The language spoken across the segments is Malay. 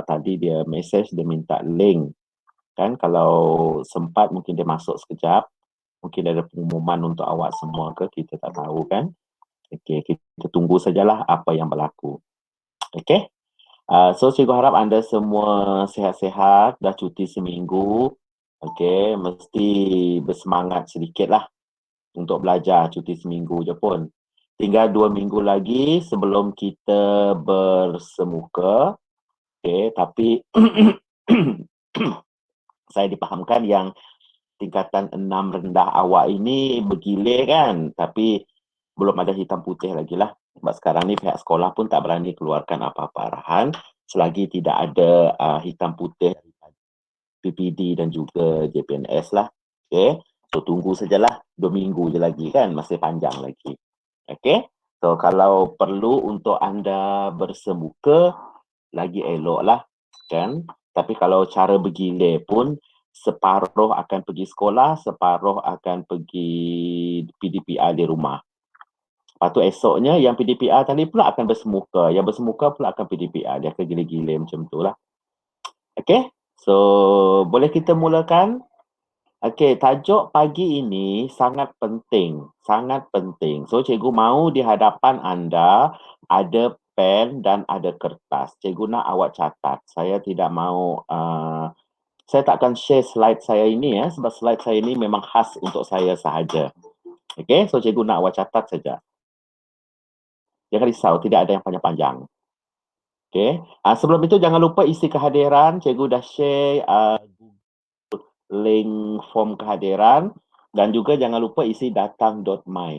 tadi dia message, dia minta link. Kan kalau sempat mungkin dia masuk sekejap. Mungkin ada pengumuman untuk awak semua ke, kita tak tahu kan. Okey, kita tunggu sajalah apa yang berlaku. Okey. So cikgu harap anda semua sihat-sihat, dah cuti seminggu. Okey, mesti bersemangat sedikitlah untuk belajar, cuti seminggu je pun. Tinggal 2 minggu lagi sebelum kita bersemuka. Okey, tapi saya dipahamkan yang tingkatan 6 rendah awak ini bergilir kan, tapi belum ada hitam putih lagi lah. Sebab sekarang ni pihak sekolah pun tak berani keluarkan apa-apa arahan selagi tidak ada hitam putih PPD dan juga JPNS lah. Okay. So tunggu sajalah 2 minggu je lagi kan, masih panjang lagi. Okay. So kalau perlu untuk anda bersemuka, lagi elok lah kan. Tapi kalau cara bergilir pun, separuh akan pergi sekolah, separuh akan pergi PDPR di rumah. Lepas tu esoknya yang PDPR tadi pula akan bersemuka. Yang bersemuka pula akan PDPR. Dia akan gila-gila macam tu lah. Okay. So, boleh kita mulakan? Okay, tajuk pagi ini sangat penting. Sangat penting. So, cikgu mahu di hadapan anda ada pen dan ada kertas. Cikgu nak awak catat. Saya tidak mahu... saya tak akan share slide saya ini ya, sebab slide saya ini memang khas untuk saya sahaja. Okay, so cikgu nak awak catat saja. Jangan risau, tidak ada yang panjang-panjang. Okay. Sebelum itu jangan lupa isi kehadiran. Cikgu dah share link form kehadiran dan juga jangan lupa isi datang.my.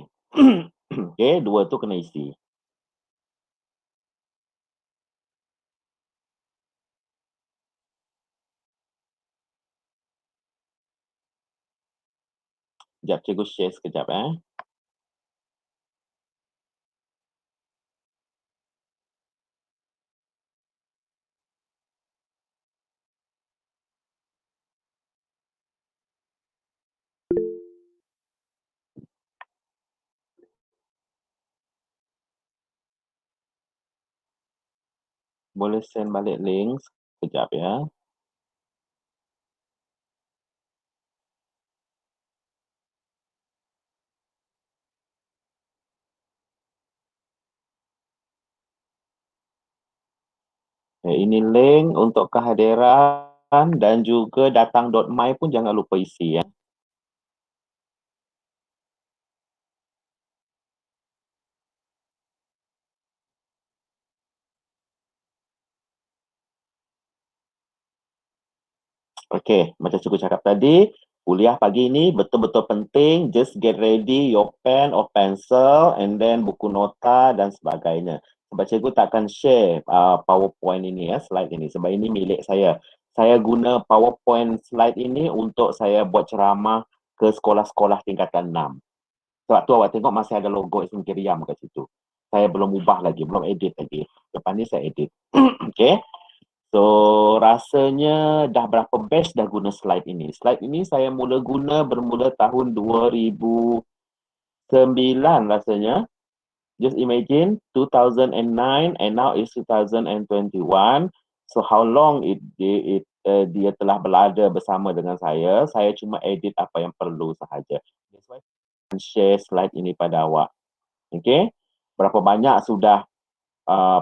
Okay, dua tu kena isi. Sekejap, cikgu share sekejap Boleh send balik link sekejap ya. Ini link untuk kehadiran dan juga datang.my pun jangan lupa isi ya. Okay, macam cikgu cakap tadi, kuliah pagi ini betul-betul penting. Just get ready your pen or pencil and then buku nota dan sebagainya. Sebab cikgu takkan share PowerPoint ini ya, slide ini. Sebab ini milik saya. Saya guna PowerPoint slide ini untuk saya buat ceramah ke sekolah-sekolah tingkatan 6. Sebab tu awak tengok masih ada logo Islam Kiriam kat situ. Saya belum ubah lagi, belum edit lagi. Lepas ni saya edit. Okay. So, rasanya dah berapa batch dah guna slide ini. Slide ini saya mula guna bermula tahun 2009 rasanya. Just imagine 2009 and now it's 2021. So, how long dia telah berada bersama dengan saya. Saya cuma edit apa yang perlu sahaja. That's why saya share slide ini pada awak. Okay? Berapa banyak sudah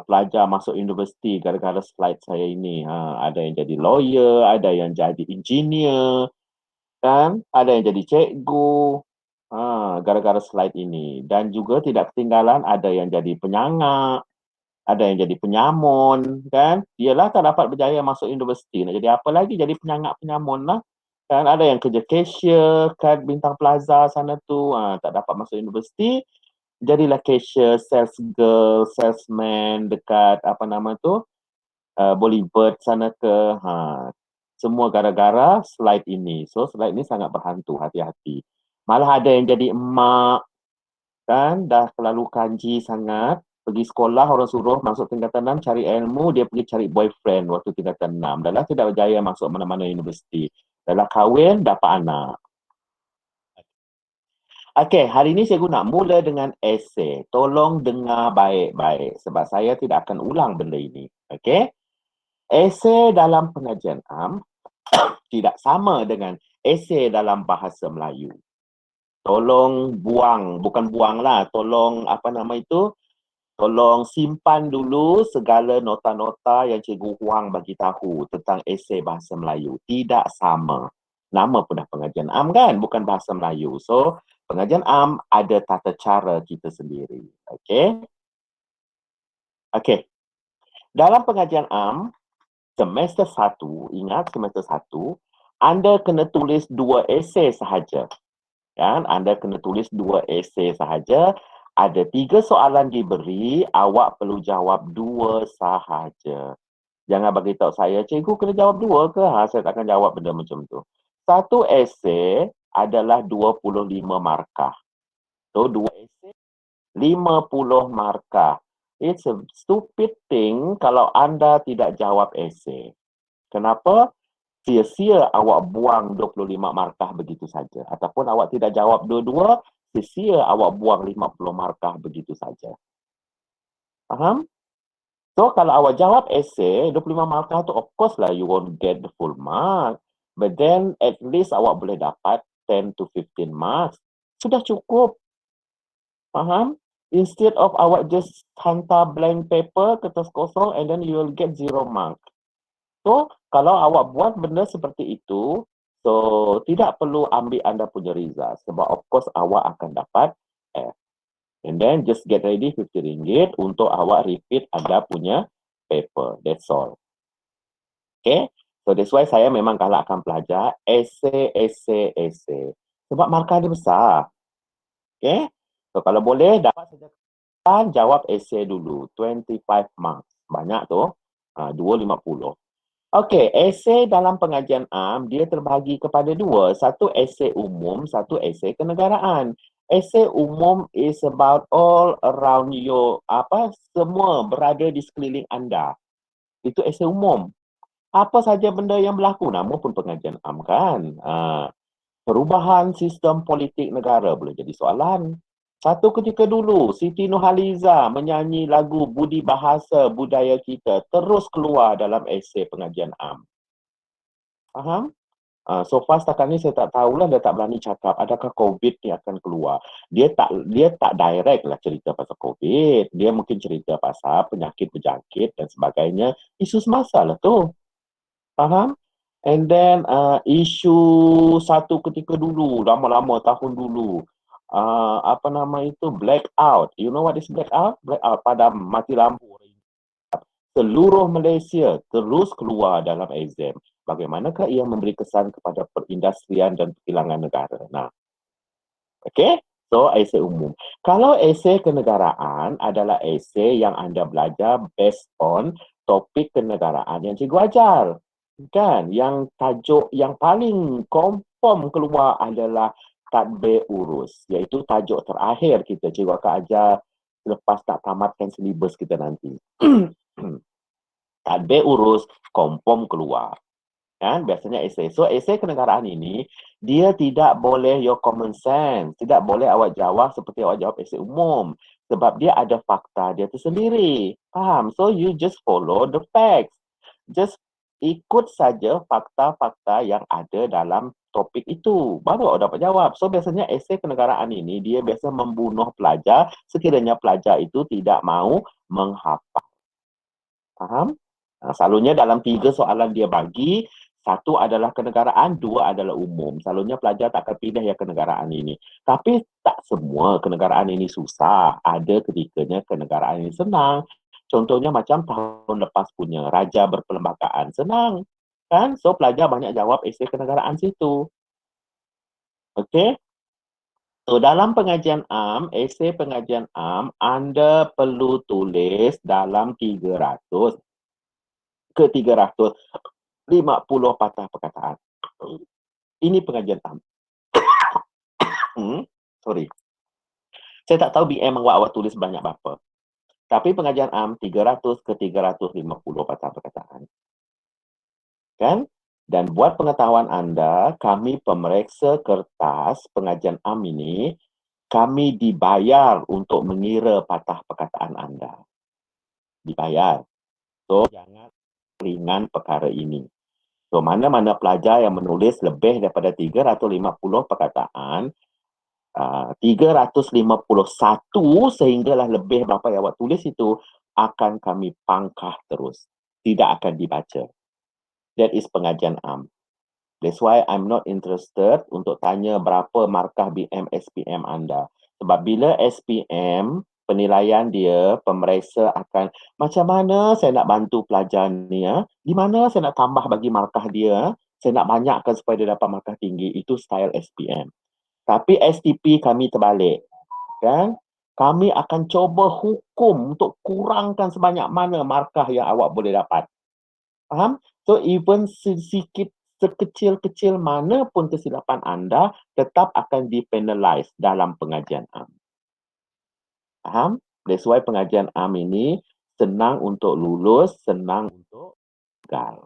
pelajar masuk universiti gara-gara slide saya ini. Ada yang jadi lawyer, ada yang jadi engineer, kan? Ada yang jadi cikgu, gara-gara slide ini. Dan juga tidak ketinggalan ada yang jadi penyangak, ada yang jadi penyamun, kan? Dialah tak dapat berjaya masuk universiti. Nak jadi apa lagi? Jadi penyangak penyamun lah. Kan ada yang kerja cashier, kan Bintang Plaza sana tu, tak dapat masuk universiti. Jadilah cashier, sales girl, salesman dekat apa nama tu, Bollywood sana ke. Semua gara-gara slide ini. So slide ini sangat berhantu, hati-hati. Malah ada yang jadi emak, kan, dah terlalu kanji sangat. Pergi sekolah, orang suruh masuk tingkatan 6 cari ilmu, dia pergi cari boyfriend waktu tingkatan 6. Dah lah tidak berjaya masuk mana-mana universiti. Dah lah kahwin, dapat anak. Okey, hari ini saya nak mula dengan esei. Tolong dengar baik-baik sebab saya tidak akan ulang benda ini. Okey? esei dalam pengajian am tidak sama dengan esei dalam bahasa Melayu. Tolong buang, bukan buang lah, tolong apa nama itu, tolong simpan dulu segala nota-nota yang Cikgu Huang bagi tahu tentang esei bahasa Melayu. Tidak sama. Nama pun dah pengajian am kan, bukan bahasa Melayu. So, pengajian am ada tata cara kita sendiri. Okey? Okey. Dalam pengajian am, semester 1, ingat semester 1, anda kena tulis 2 esei sahaja. Kan? Anda kena tulis 2 esei sahaja. Ada 3 soalan diberi, awak perlu jawab 2 sahaja. Jangan bagi tahu saya, cikgu kena jawab 2 ke? Saya takkan jawab benda macam tu. Satu esei adalah 25 markah. So, 2 esei 50 markah. It's a stupid thing kalau anda tidak jawab esei. Kenapa? Sia-sia awak buang 25 markah begitu saja. Ataupun awak tidak jawab dua-dua, sia-sia awak buang 50 markah begitu saja. Faham? So, kalau awak jawab esei, 25 markah tu of course lah you won't get the full mark. But then at least awak boleh dapat 10 to 15 marks. Sudah cukup. Faham? Instead of awak just hantar blank paper, kertas kosong and then you will get 0 mark. So, kalau awak buat benda seperti itu, so tidak perlu ambil anda punya result. Sebab of course awak akan dapat F. And then just get ready RM50 untuk awak repeat anda punya paper. That's all. Okay? So that's why saya memang galakkan pelajar esei. Sebab markah dia besar. Okay? So kalau boleh dapat saja jawab esei dulu. 25 marks. Banyak tu. 250. Okey, esei dalam pengajian am, dia terbagi kepada 2. Satu esei umum, satu esei kenegaraan. Esei umum is about all around you, semua berada di sekeliling anda. Itu esei umum. Apa saja benda yang berlaku, nama pun pengajian am kan. Perubahan sistem politik negara boleh jadi soalan. Satu ketika dulu, Siti Nurhaliza menyanyi lagu Budi Bahasa Budaya Kita terus keluar dalam esei pengajian am. Faham? So far setakat ni saya tak tahulah, dia tak berani cakap adakah COVID ni akan keluar. Dia tak direct lah cerita pasal COVID. Dia mungkin cerita pasal penyakit berjangkit dan sebagainya. Isu semasa lah tu. Faham? And then isu satu ketika dulu, lama-lama tahun dulu. Apa nama itu? Blackout. You know what is blackout? Blackout, padam mati lampu. Seluruh Malaysia terus keluar dalam exam. Bagaimanakah ia memberi kesan kepada perindustrian dan perkilangan negara? Nah, okey? So, esei umum. Kalau esei kenegaraan adalah esei yang anda belajar based on topik kenegaraan yang cikgu ajar. Kan? Yang tajuk yang paling confirm keluar adalah tadbir urus. Iaitu tajuk terakhir kita. Cikgu akan ajar lepas tak tamatkan silibus kita nanti. Tadbir urus, confirm keluar. Kan? Biasanya esei. So, esei kenegaraan ini, dia tidak boleh your common sense. Tidak boleh awak jawab seperti awak jawab esei umum. Sebab dia ada fakta dia tersendiri. Faham? So, you just follow the facts. Just ikut saja fakta-fakta yang ada dalam topik itu. Baru awak dapat jawab. So, biasanya esei kenegaraan ini, dia biasa membunuh pelajar sekiranya pelajar itu tidak mahu menghafal. Faham? Selalunya dalam 3 soalan dia bagi, 1 adalah kenegaraan, 2 adalah umum. Selalunya pelajar tak akan pilih yang kenegaraan ini. Tapi tak semua kenegaraan ini susah. Ada ketikanya kenegaraan ini senang. Contohnya macam tahun lepas punya, Raja Berperlembagaan. Senang. Kan? So pelajar banyak jawab esei kenegaraan situ. Okey? So, dalam pengajian am, esei pengajian am, anda perlu tulis dalam 300 ke 350 patah perkataan. Ini pengajian am. Sorry. Saya tak tahu BM awak tulis banyak berapa. Tapi pengajian am 300 ke 350 patah perkataan. Kan? Dan buat pengetahuan anda, kami pemeriksa kertas pengajian am ini, kami dibayar untuk mengira patah perkataan anda. Dibayar. So, jangan ringan perkara ini. So, mana-mana pelajar yang menulis lebih daripada 350 perkataan, 351 sehinggalah lebih berapa yang awak tulis itu akan kami pangkah terus. Tidak akan dibaca. That is pengajian am. That's why I'm not interested untuk tanya berapa markah BM SPM anda. Sebab bila SPM, penilaian dia, pemeriksa akan macam mana saya nak bantu pelajar ni ya? Di mana saya nak tambah bagi markah dia? Saya nak banyakkan supaya dia dapat markah tinggi. Itu style SPM. Tapi STP kami terbalik. Kan? Kami akan cuba hukum untuk kurangkan sebanyak mana markah yang awak boleh dapat. Faham? So even sedikit sekecil-kecil mana pun kesilapan anda tetap akan dipenalize dalam pengajian am. Faham? That's why pengajian am ini senang untuk lulus, senang untuk gagal.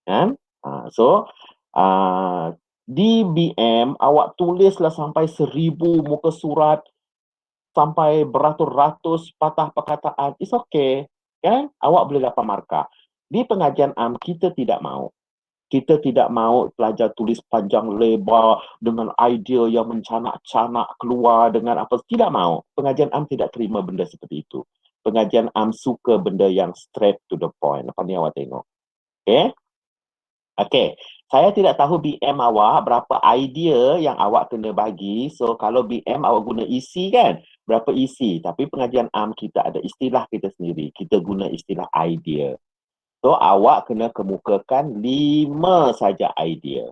Kan? So, di BM awak tulislah sampai 1000 muka surat, sampai beratus-ratus patah perkataan. It's okay. Kan? Awak boleh dapat markah. Di pengajian am kita tidak mahu. Kita tidak mahu pelajar tulis panjang lebar dengan idea yang mencanak-canak keluar dengan apa. Tidak mahu. Pengajian am tidak terima benda seperti itu. Pengajian am suka benda yang straight to the point. Apa ni awak tengok? Okay? Okay. Saya tidak tahu BM awak berapa idea yang awak kena bagi. So, kalau BM awak guna isi kan? Berapa isi. Tapi pengajian am kita ada istilah kita sendiri. Kita guna istilah idea. So, awak kena kemukakan 5 saja idea.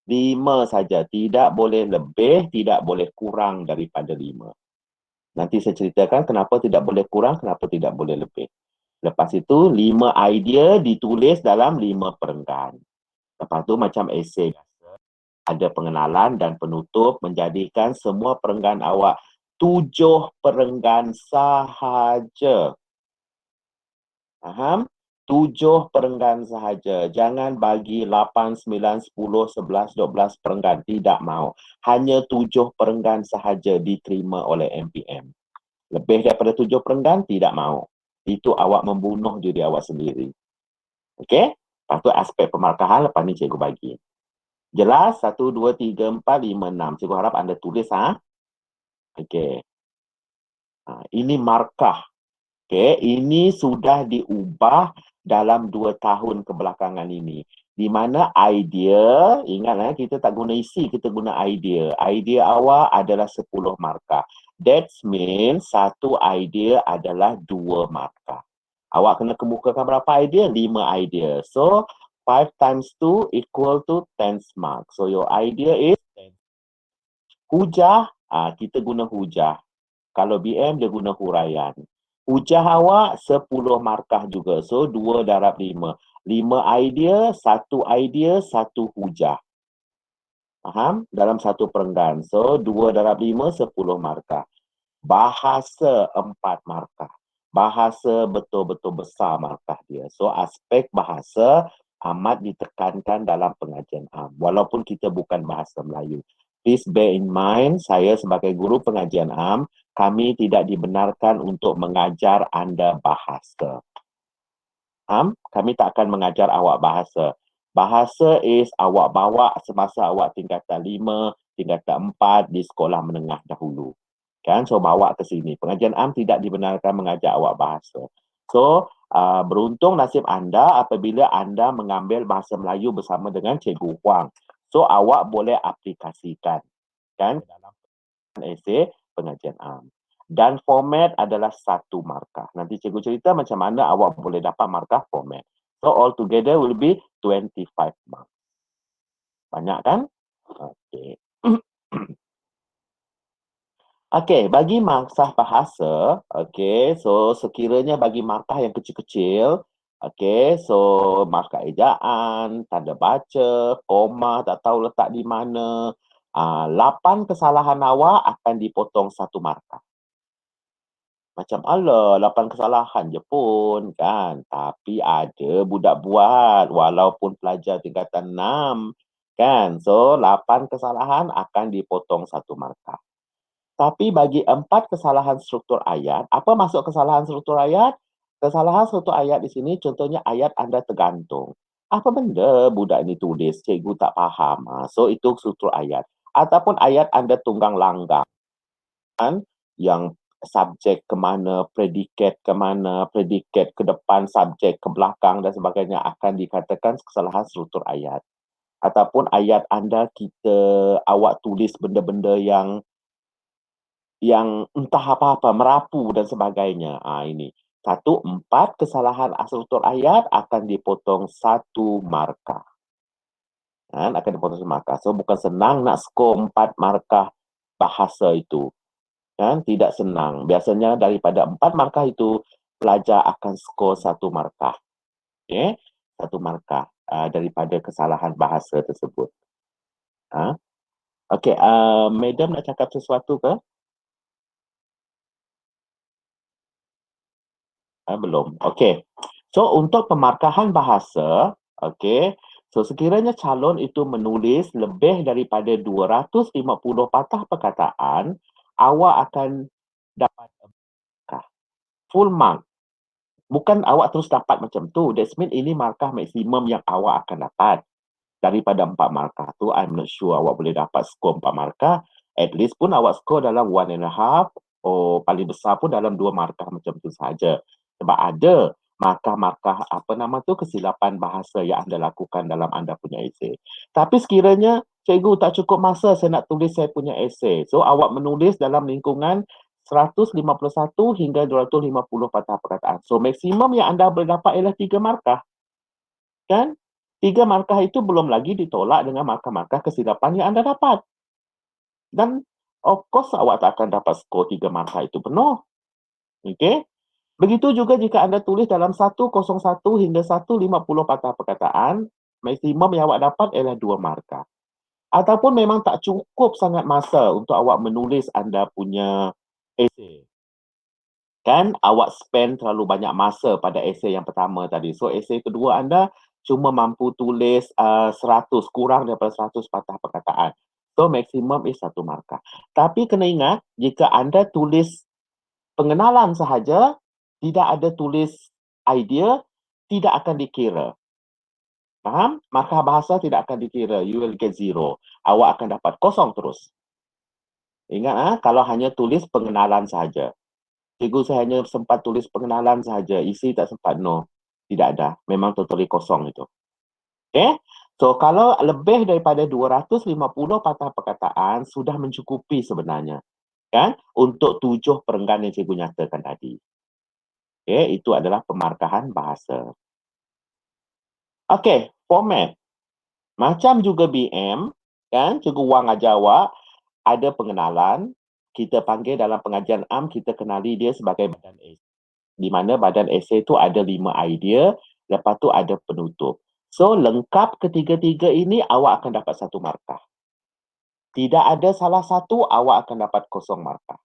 5 saja. Tidak boleh lebih, tidak boleh kurang daripada 5. Nanti saya ceritakan kenapa tidak boleh kurang, kenapa tidak boleh lebih. Lepas itu, 5 idea ditulis dalam 5 perenggan. Lepas tu macam esei. Ada pengenalan dan penutup menjadikan semua perenggan awak 7 perenggan sahaja. Faham? 7 perenggan sahaja. Jangan bagi 8, 9, 10, 11, 12 perenggan. Tidak mahu. Hanya 7 perenggan sahaja diterima oleh MPM. Lebih daripada 7 perenggan, tidak mahu. Itu awak membunuh diri awak sendiri. Okey? Lepas tu aspek pemarkahan, lepas ni cikgu bagi. Jelas? 1, 2, 3, 4, 5, 6. Cikgu harap anda tulis. Okey. Ini markah. Okay, ini sudah diubah dalam 2 tahun kebelakangan ini. Di mana idea, ingat kita tak guna isi, kita guna idea. Idea awak adalah 10 markah. That means satu idea adalah 2 markah. Awak kena kemukakan berapa idea? 5 idea. So, 5 times 2 equal to 10 mark. So, your idea is 10. Hujah, kita guna hujah. Kalau BM, dia guna huraian. Hujah awak 10 markah juga. So, 2 darab 5. 5 idea, 1 idea, 1 hujah. Faham? Dalam satu perenggan. So, 2 darab 5, 10 markah. Bahasa 4 markah. Bahasa betul-betul besar markah dia. So, aspek bahasa amat ditekankan dalam pengajian am. Walaupun kita bukan bahasa Melayu. Please bear in mind, saya sebagai guru pengajian am, kami tidak dibenarkan untuk mengajar anda bahasa. Kami tak akan mengajar awak bahasa. Bahasa is awak bawa semasa awak tingkatan 5, tingkatan 4 di sekolah menengah dahulu. Kan? So, bawa ke sini. Pengajian am tidak dibenarkan mengajar awak bahasa. So, beruntung nasib anda apabila anda mengambil bahasa Melayu bersama dengan Cikgu Huang. So, awak boleh aplikasikan. Kan? Dalam esei pengajian am. Dan format adalah 1 markah. Nanti cikgu cerita macam mana awak boleh dapat markah format. So, all together will be 25 marks. Banyak kan? Okey. Okey, bagi markah bahasa, okey, so sekiranya bagi markah yang kecil-kecil, okey, so markah ejaan, tanda baca, koma, tak tahu letak di mana, 8 kesalahan awak akan dipotong 1 markah. Macam, alah, 8 kesalahan je pun, kan. Tapi ada budak buat, walaupun pelajar tingkatan 6, kan. So, 8 kesalahan akan dipotong 1 markah. Tapi bagi 4 kesalahan struktur ayat, apa maksud kesalahan struktur ayat? Kesalahan struktur ayat di sini, contohnya ayat anda tergantung. Apa benda budak ini tulis, cikgu tak faham. So, itu struktur ayat. Ataupun ayat anda tunggang langgang, yang subjek ke mana, predikat ke depan, subjek ke belakang dan sebagainya akan dikatakan kesalahan struktur ayat. Ataupun ayat anda awak tulis benda-benda yang entah apa-apa, merapu dan sebagainya. Ini. 4 kesalahan struktur ayat akan dipotong 1 markah. Akan dipotong 1 markah. So, bukan senang nak skor 4 markah bahasa itu. Tidak senang. Biasanya daripada 4 markah itu, pelajar akan skor 1 markah. Okay? 1 markah daripada kesalahan bahasa tersebut. Okey, Madam nak cakap sesuatu ke? Belum. Okey. So, untuk pemarkahan bahasa, okey, so sekiranya calon itu menulis lebih daripada 250 patah perkataan, awak akan dapat markah. Full mark. Bukan awak terus dapat macam tu. That means ini markah maksimum yang awak akan dapat. Daripada 4 markah tu, I'm not sure awak boleh dapat skor 4 markah. At least pun awak skor dalam 1.5, paling besar pun dalam 2 markah macam tu saja. Sebab ada markah-markah kesilapan bahasa yang anda lakukan dalam anda punya esei. Tapi sekiranya cikgu tak cukup masa saya nak tulis saya punya esei. So awak menulis dalam lingkungan 151 hingga 250 patah perkataan. So maksimum yang anda boleh dapat ialah 3 markah. Kan? 3 markah itu belum lagi ditolak dengan markah-markah kesilapan yang anda dapat. Dan of course awak tak akan dapat skor 3 markah itu penuh. Okey? Begitu juga jika anda tulis dalam 101 hingga 150 patah perkataan, maksimum yang awak dapat ialah 2 markah. Ataupun memang tak cukup sangat masa untuk awak menulis anda punya esei. Kan awak spend terlalu banyak masa pada esei yang pertama tadi. So esei kedua anda cuma mampu tulis 100, kurang daripada 100 patah perkataan. So maksimum is 1 markah. Tapi kena ingat, jika anda tulis pengenalan sahaja, tidak ada tulis idea, tidak akan dikira. Faham? Markah bahasa tidak akan dikira. You will get 0. Awak akan dapat kosong terus. Ingat, kalau hanya tulis pengenalan sahaja. Cikgu saya hanya sempat tulis pengenalan sahaja. Isi tak sempat, no. Tidak ada. Memang totally kosong itu. Okay? So, kalau lebih daripada 250 patah perkataan, sudah mencukupi sebenarnya. Kan? Untuk 7 perenggan yang cikgu nyatakan tadi. Okay? Itu adalah pemarkahan bahasa. Okay, format. Macam juga BM, kan? Cikgu Wang ajar awak, ada pengenalan. Kita panggil dalam pengajian am, kita kenali dia sebagai badan esei. Di mana badan esei itu ada 5 idea, lepas tu ada penutup. So, lengkap ketiga-tiga ini, awak akan dapat 1 markah. Tidak ada salah satu, awak akan dapat 0 markah.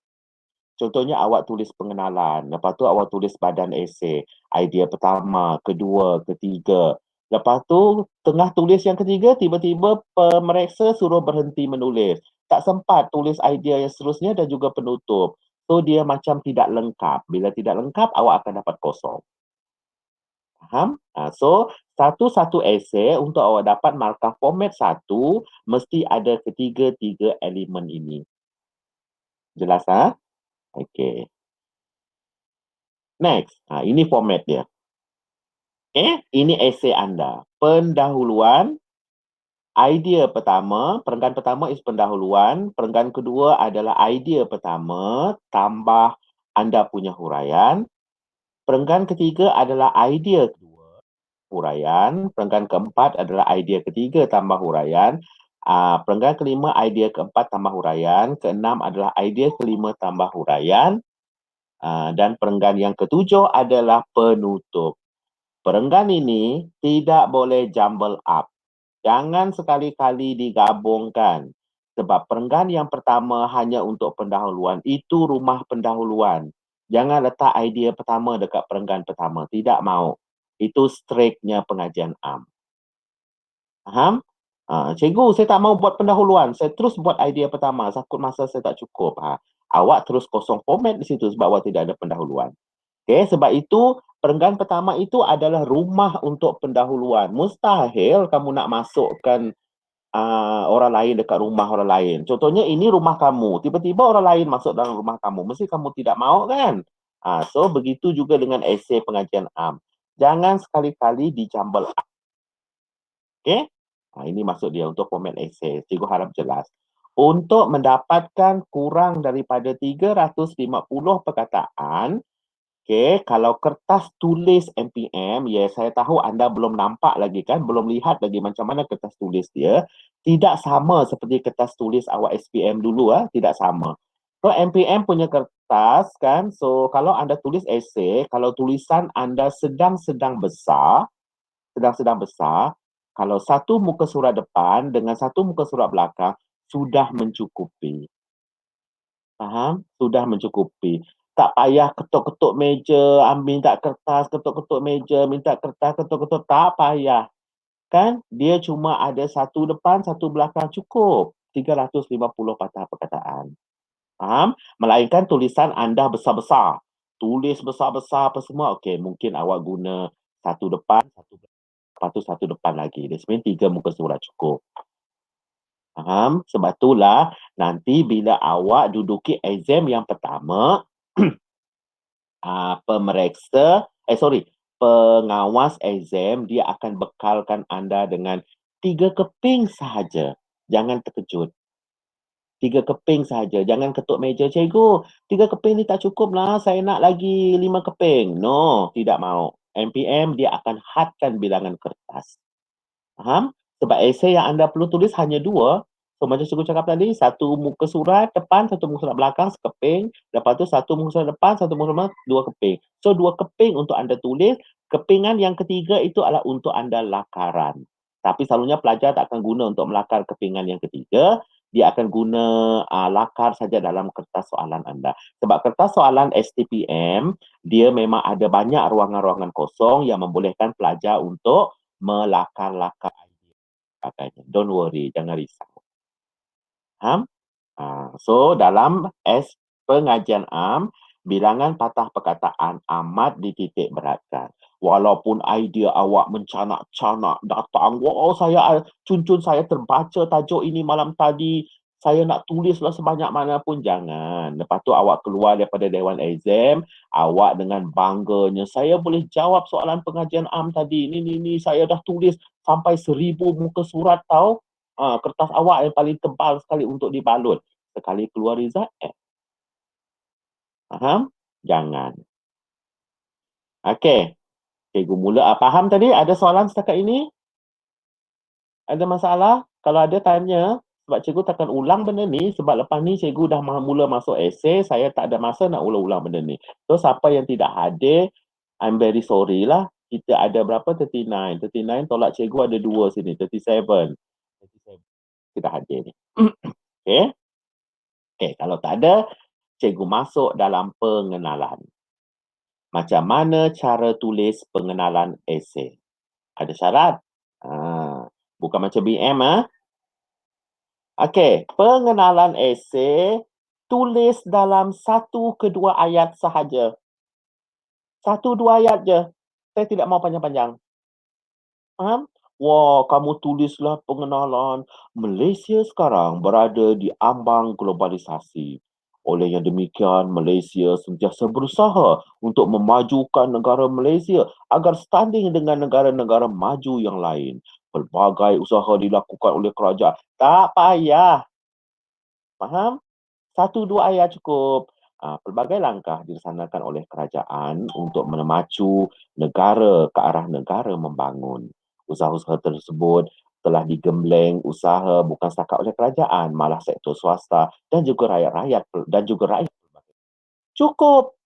Contohnya, awak tulis pengenalan, lepas tu awak tulis badan esei, idea pertama, kedua, ketiga. Lepas tu, tengah tulis yang ketiga, tiba-tiba pemeriksa suruh berhenti menulis. Tak sempat tulis idea yang seterusnya dan juga penutup. So, dia macam tidak lengkap. Bila tidak lengkap, awak akan dapat 0. Faham? So, satu-satu esei untuk awak dapat markah format 1, mesti ada ketiga-tiga elemen ini. Jelas, Okey. Next, ini format dia. Ini esei anda. Pendahuluan, idea pertama, perenggan pertama is pendahuluan, perenggan kedua adalah idea pertama, tambah anda punya huraian. Perenggan ketiga adalah idea kedua, huraian. Perenggan keempat adalah idea ketiga tambah huraian. Perenggan kelima, idea keempat tambah huraian. Keenam adalah idea kelima tambah huraian. Dan perenggan yang ketujuh adalah penutup. Perenggan ini tidak boleh jumble up. Jangan sekali-kali digabungkan. Sebab perenggan yang pertama hanya untuk pendahuluan. Itu rumah pendahuluan. Jangan letak idea pertama dekat perenggan pertama. Tidak mau. Itu striknya pengajian am. Faham? Cikgu, saya tak mau buat pendahuluan. Saya terus buat idea pertama. Takut masa saya tak cukup. Awak terus kosong format di situ sebab awak tidak ada pendahuluan. Okay, sebab itu perenggan pertama itu adalah rumah untuk pendahuluan. Mustahil kamu nak masukkan orang lain dekat rumah orang lain. Contohnya ini rumah kamu, tiba-tiba orang lain masuk dalam rumah kamu, mesti kamu tidak mahu kan? So begitu juga dengan esei pengajian am. Jangan sekali-kali dijambal. Okay? Ini maksud dia untuk format esei. Cikgu harap jelas. Untuk mendapatkan kurang daripada 350 perkataan, okay, kalau kertas tulis MPM, ya saya tahu anda belum nampak lagi kan, belum lihat lagi macam mana kertas tulis dia. Tidak sama seperti kertas tulis awak SPM dulu, tidak sama. So MPM punya kertas kan, so kalau anda tulis esei, kalau tulisan anda sedang-sedang besar, kalau satu muka surat depan dengan satu muka surat belakang, sudah mencukupi. Faham? Sudah mencukupi. Tak payah ketuk-ketuk meja, minta kertas, ketuk-ketuk meja, minta kertas, ketuk-ketuk. Tak payah. Kan? Dia cuma ada satu depan, satu belakang. Cukup. 350 patah perkataan. Faham? Melainkan tulisan anda besar-besar. Tulis besar-besar apa semua. Okey, mungkin awak guna satu depan, satu belakang. Lepas tu satu depan lagi. Dia sebenarnya 3 muka surat cukup. Faham? Sebab itulah nanti bila awak duduki exam yang pertama, pemeriksa, pengawas exam dia akan bekalkan anda dengan 3 keping sahaja. Jangan terkejut. 3 keping sahaja. Jangan ketuk meja, cikgu. 3 keping ni tak cukup lah. Saya nak lagi 5 keping. No, tidak mau. MPM dia akan hadkan bilangan kertas. Faham? Sebab esei yang anda perlu tulis hanya 2. So, macam cikgu cakap tadi, satu muka surat depan, satu muka surat belakang, sekeping. Lepas tu, satu muka surat depan, satu muka surat belakang, 2 keping. So, 2 keping untuk anda tulis. Kepingan yang ketiga itu adalah untuk anda lakaran. Tapi selalunya pelajar tak akan guna untuk melakar kepingan yang ketiga. Dia akan guna lakar saja dalam kertas soalan anda. Sebab kertas soalan STPM, dia memang ada banyak ruangan-ruangan kosong yang membolehkan pelajar untuk melakar-lakar idea katanya. Don't worry, jangan risau. Faham? So, dalam pengajian am, bilangan patah perkataan amat dititik beratkan. Walaupun idea awak mencanak-canak datang, wow, cuncun saya terbaca tajuk ini malam tadi, saya nak tulislah sebanyak mana pun, jangan. Lepas tu awak keluar daripada Dewan Exam, awak dengan bangganya, saya boleh jawab soalan pengajian am tadi, ni, saya dah tulis sampai 1000 muka surat tau. Kertas awak yang paling tebal sekali untuk dibalut. Sekali keluar result, faham? Jangan. Okey. Cikgu mula. Faham tadi? Ada soalan setakat ini? Ada masalah? Kalau ada, tanya. Sebab cikgu takkan ulang benda ni. Sebab lepas ni cikgu dah mula masuk esei. Saya tak ada masa nak ulang-ulang benda ni. So, siapa yang tidak hadir, I'm very sorry lah. Kita ada berapa? 39. 39 tolak cikgu ada 2 sini. 37. 37. Kita hadir ni. Okey? Okey, kalau tak ada, cikgu masuk dalam pengenalan. Macam mana cara tulis pengenalan esei? Ada syarat? Bukan macam BM, Okey, pengenalan esei tulis dalam 1 ke 2 ayat sahaja. 1, 2 ayat je. Saya tidak mau panjang-panjang. Faham? Wah, kamu tulislah pengenalan. Malaysia sekarang berada di ambang globalisasi. Oleh yang demikian, Malaysia sentiasa berusaha untuk memajukan negara Malaysia agar standing dengan negara-negara maju yang lain. Pelbagai usaha dilakukan oleh kerajaan. Tak payah. Faham? 1, 2 ayat cukup. Pelbagai langkah dilaksanakan oleh kerajaan untuk memacu negara ke arah negara membangun. Usaha-usaha tersebut telah digembleng usaha bukan setakat oleh kerajaan, malah sektor swasta dan juga rakyat. Cukup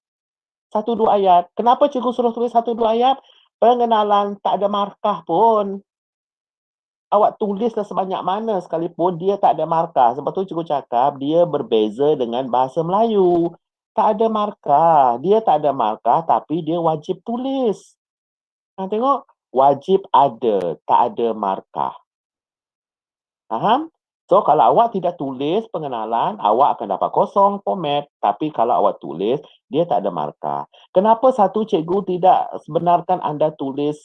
1, 2 ayat. Kenapa cikgu suruh tulis 1, 2 ayat? Pengenalan tak ada markah pun. Awak tulislah sebanyak mana sekalipun, dia tak ada markah. Sebab tu cikgu cakap, dia berbeza dengan bahasa Melayu. Tak ada markah. Dia tak ada markah, tapi dia wajib tulis. Tengok, wajib ada, tak ada markah. Faham? So, kalau awak tidak tulis pengenalan, awak akan dapat kosong format. Tapi kalau awak tulis, dia tak ada markah. Kenapa satu cikgu tidak sebenarkan anda tulis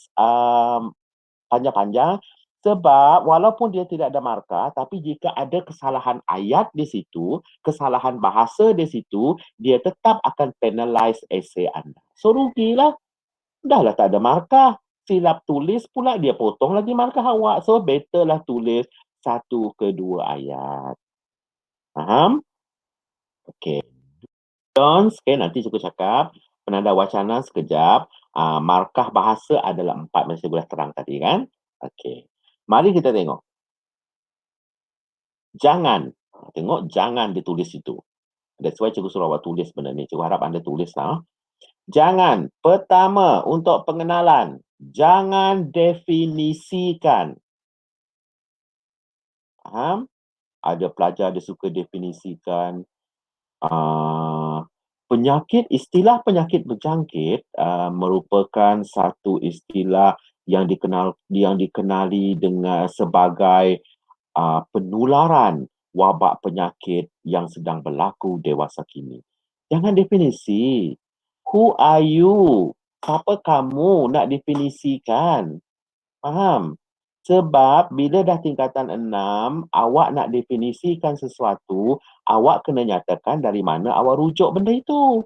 panjang-panjang? Sebab walaupun dia tidak ada markah, tapi jika ada kesalahan ayat di situ, kesalahan bahasa di situ, dia tetap akan penalize esei anda. So, rugilah. Dah lah tak ada markah. Silap tulis pula dia potong lagi markah awak. So better lah tulis satu ke dua ayat. Faham? Okey. Jones, okay, nanti cikgu cakap. Penanda wacana sekejap. Markah bahasa adalah 4 macam cikgu dah terang tadi kan. Okey. Mari kita tengok. Jangan. Tengok jangan ditulis itu. That's why cikgu suruh awak tulis benda ni. Cikgu harap anda tulis lah. Jangan. Pertama, untuk pengenalan. Jangan definisikan. Faham? Ada pelajar dia suka definisikan penyakit, istilah penyakit berjangkit merupakan satu istilah yang dikenali dengan sebagai penularan wabak penyakit yang sedang berlaku dewasa kini. Jangan definisi. Who are you? Siapa kamu nak definisikan? Faham? Sebab bila dah tingkatan 6, awak nak definisikan sesuatu, awak kena nyatakan dari mana awak rujuk benda itu.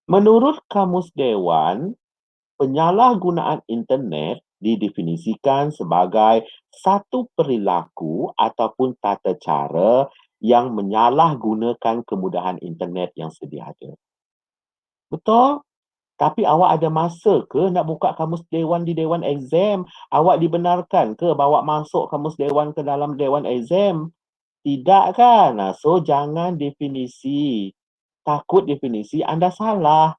Menurut Kamus Dewan, penyalahgunaan internet didefinisikan sebagai satu perilaku ataupun tata cara yang menyalahgunakan kemudahan internet yang sedia ada. Betul? Tapi awak ada masa ke nak buka Kamus Dewan di Dewan Exam? Awak dibenarkan ke bawa masuk Kamus Dewan ke dalam Dewan Exam? Tidak kan? So, jangan definisi. Takut definisi anda salah.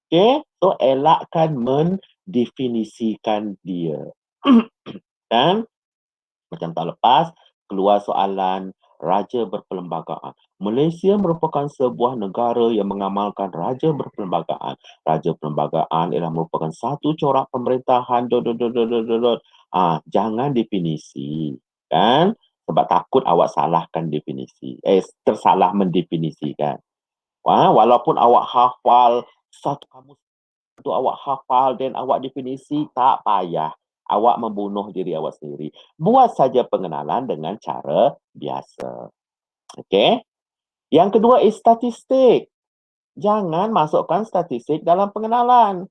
Okay? So, elakkan mendefinisikan dia. Dan macam tahun lepas, keluar soalan raja berperlembagaan. Malaysia merupakan sebuah negara yang mengamalkan raja berperlembagaan. Raja perlembagaan ialah merupakan satu corak pemerintahan. Jangan definisi. Kan? Sebab takut awak salahkan definisi. Tersalah mendefinisikan. Walaupun awak hafal satu kamus tu awak hafal dan awak definisi, tak payah. Awak membunuh diri awak sendiri. Buat saja pengenalan dengan cara biasa. Okey? Yang kedua is statistik. Jangan masukkan statistik dalam pengenalan.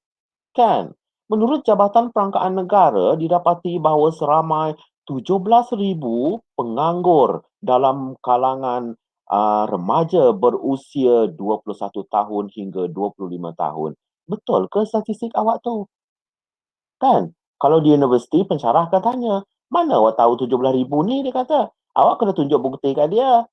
Kan? Menurut Jabatan Perangkaan Negara, didapati bahawa seramai 17,000 penganggur dalam kalangan remaja berusia 21 tahun hingga 25 tahun. Betul ke statistik awak tu? Kan? Kalau di universiti, pensyarah akan tanya, mana awak tahu 17,000 ni? Dia kata, awak kena tunjuk bukti kat dia.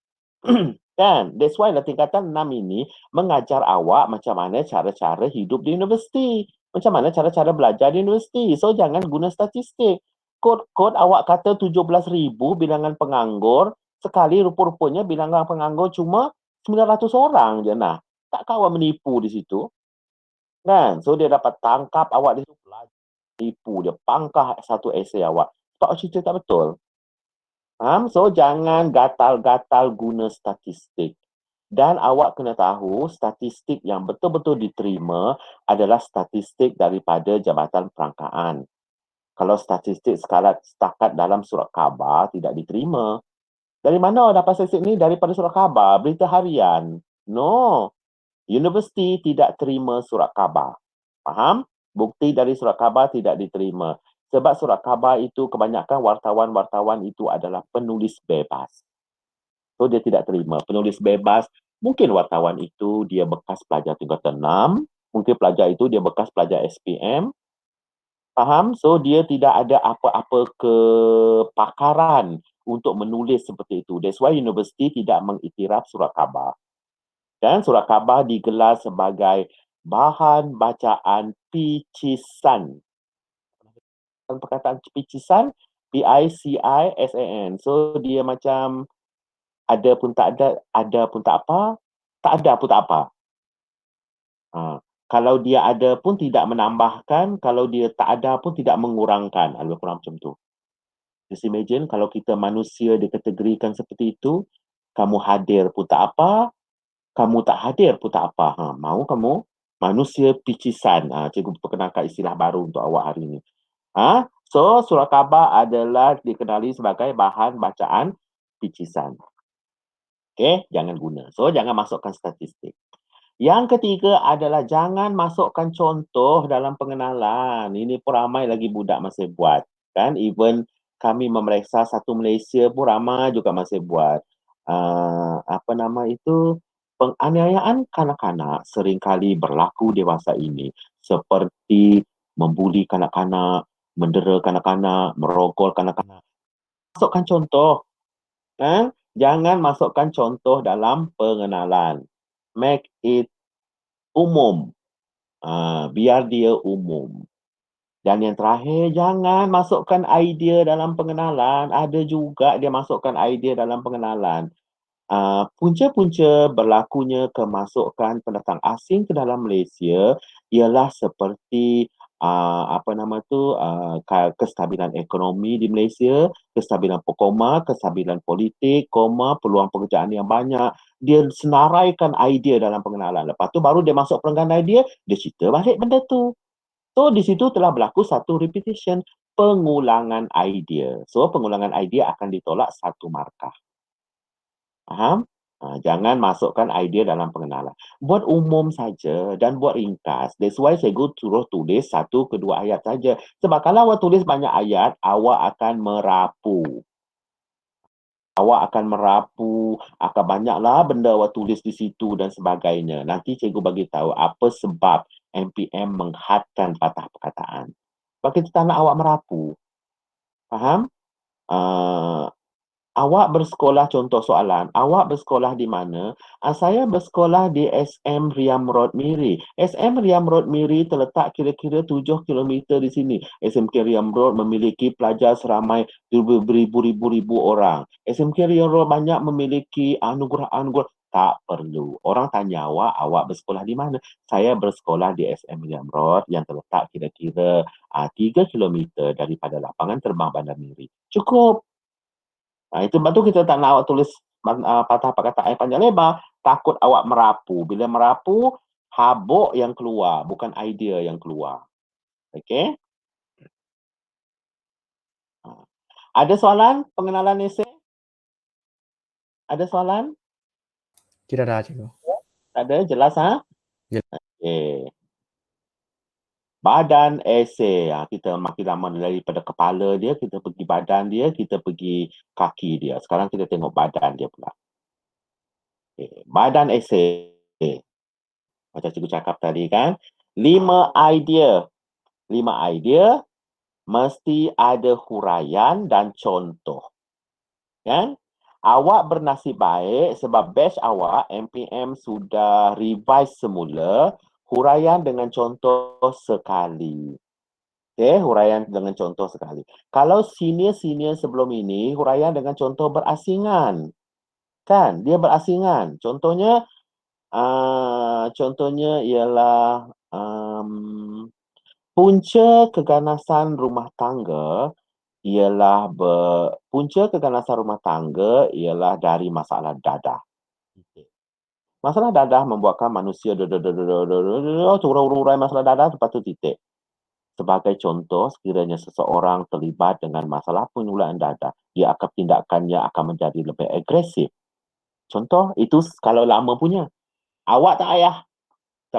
Kan? That's why lah tingkatan 6 ini mengajar awak macam mana cara-cara hidup di universiti. Macam mana cara-cara belajar di universiti. So, jangan guna statistik. Kod awak kata 17,000 bilangan penganggur, sekali rupa-rupanya bilangan penganggur cuma 900 orang je. Nah, takkah awak menipu di situ? Kan? So, dia dapat tangkap awak di situ, tipu dia, pangkah satu esei awak. Sebab cerita tak betul. So, jangan gatal-gatal guna statistik. Dan awak kena tahu, statistik yang betul-betul diterima adalah statistik daripada Jabatan Perangkaan. Kalau statistik setakat dalam surat khabar, tidak diterima. Dari mana awak dapat statistik ni? Daripada surat khabar, berita harian. No. Universiti tidak terima surat khabar. Faham? Bukti dari surat khabar tidak diterima. Sebab surat khabar itu kebanyakan wartawan-wartawan itu adalah penulis bebas. So, dia tidak terima. Penulis bebas, mungkin wartawan itu dia bekas pelajar tingkatan 6, mungkin pelajar itu dia bekas pelajar SPM. Faham? So, dia tidak ada apa-apa kepakaran untuk menulis seperti itu. That's why universiti tidak mengiktiraf surat khabar. Dan surat khabar digelar sebagai bahan bacaan picisan. Perkataan picisan, P-I-C-I-S-A-N. So, dia macam ada pun tak ada pun tak apa, tak ada pun tak apa. Kalau dia ada pun tidak menambahkan, kalau dia tak ada pun tidak mengurangkan. Lebih kurang macam tu. Just imagine kalau kita manusia dikategorikan seperti itu, kamu hadir pun tak apa, kamu tak hadir pun tak apa. Mau kamu manusia picisan. Cikgu perkenalkan istilah baru untuk awak hari ini. So, surat khabar adalah dikenali sebagai bahan bacaan picisan. Okay, jangan guna. So, jangan masukkan statistik. Yang ketiga adalah jangan masukkan contoh dalam pengenalan. Ini pun ramai lagi budak masih buat. Kan, even kami memeriksa satu Malaysia pun ramai juga masih buat. Apa nama itu? Penganiayaan kanak-kanak seringkali berlaku dewasa ini. Seperti membuli kanak-kanak, mendera kanak-kanak, merogol kanak-kanak. Masukkan contoh. Jangan masukkan contoh dalam pengenalan. Make it umum. Biar dia umum. Dan yang terakhir, jangan masukkan idea dalam pengenalan. Ada juga dia masukkan idea dalam pengenalan. Punca-punca berlakunya kemasukan pendatang asing ke dalam Malaysia ialah seperti kestabilan ekonomi di Malaysia, kestabilan pokoma, kestabilan politik, peluang pekerjaan yang banyak. Dia senaraikan idea dalam pengenalan. Lepas tu baru dia masuk perenggan idea, dia cerita balik benda tu. So, di situ telah berlaku satu repetition, pengulangan idea. So, pengulangan idea akan ditolak satu markah. Faham? Jangan masukkan idea dalam pengenalan. Buat umum saja dan buat ringkas. That's why saya suruh tulis satu ke dua ayat saja. Sebab kalau awak tulis banyak ayat, awak akan merapu. Awak akan merapu, akan banyaklah benda awak tulis di situ dan sebagainya. Nanti cikgu bagi tahu apa sebab MPM menghadkan patah perkataan. Sebab kita tak nak awak merapu. Faham? Awak bersekolah, contoh soalan, awak bersekolah di mana? Saya bersekolah di SM Riam Road Miri. SM Riam Road Miri terletak kira-kira 7 kilometer di sini. SMK Riam Road memiliki pelajar seramai beribu-ribu orang. SMK Riam Road banyak memiliki anugerah-anugerah. Tak perlu. Orang tanya awak bersekolah di mana? Saya bersekolah di SM Riam Road yang terletak kira-kira 3 kilometer daripada lapangan terbang Bandar Miri. Cukup. Itu sebab tu kita tak nak awak tulis patah perkataan yang panjang lebar. Takut awak merapu. Bila merapu, habuk yang keluar. Bukan idea yang keluar. Okey? Ada soalan pengenalan esei? Ada soalan? Tidak ada, cikgu. Tak ada? Jelas, Jelas. Okey. Badan esei. Kita makin lama daripada kepala dia, kita pergi badan dia, kita pergi kaki dia. Sekarang kita tengok badan dia pula. Okay. Badan esei. Macam cikgu cakap tadi kan. 5 idea. 5 idea mesti ada huraian dan contoh. Kan? Awak bernasib baik sebab batch awak MPM sudah revise semula huraian dengan contoh sekali. Okay, huraian dengan contoh sekali. Kalau senior-senior sebelum ini, huraian dengan contoh berasingan. Kan? Dia berasingan. Contohnya ialah punca keganasan rumah tangga ialah dari masalah dadah. Masalah dadah membuatkan manusia urai masalah dadah lepas tu titik. Sebagai contoh, sekiranya seseorang terlibat dengan masalah penyulaan dadah, dia akan tindakannya akan menjadi lebih agresif. Contoh, itu kalau lama punya. Awak tak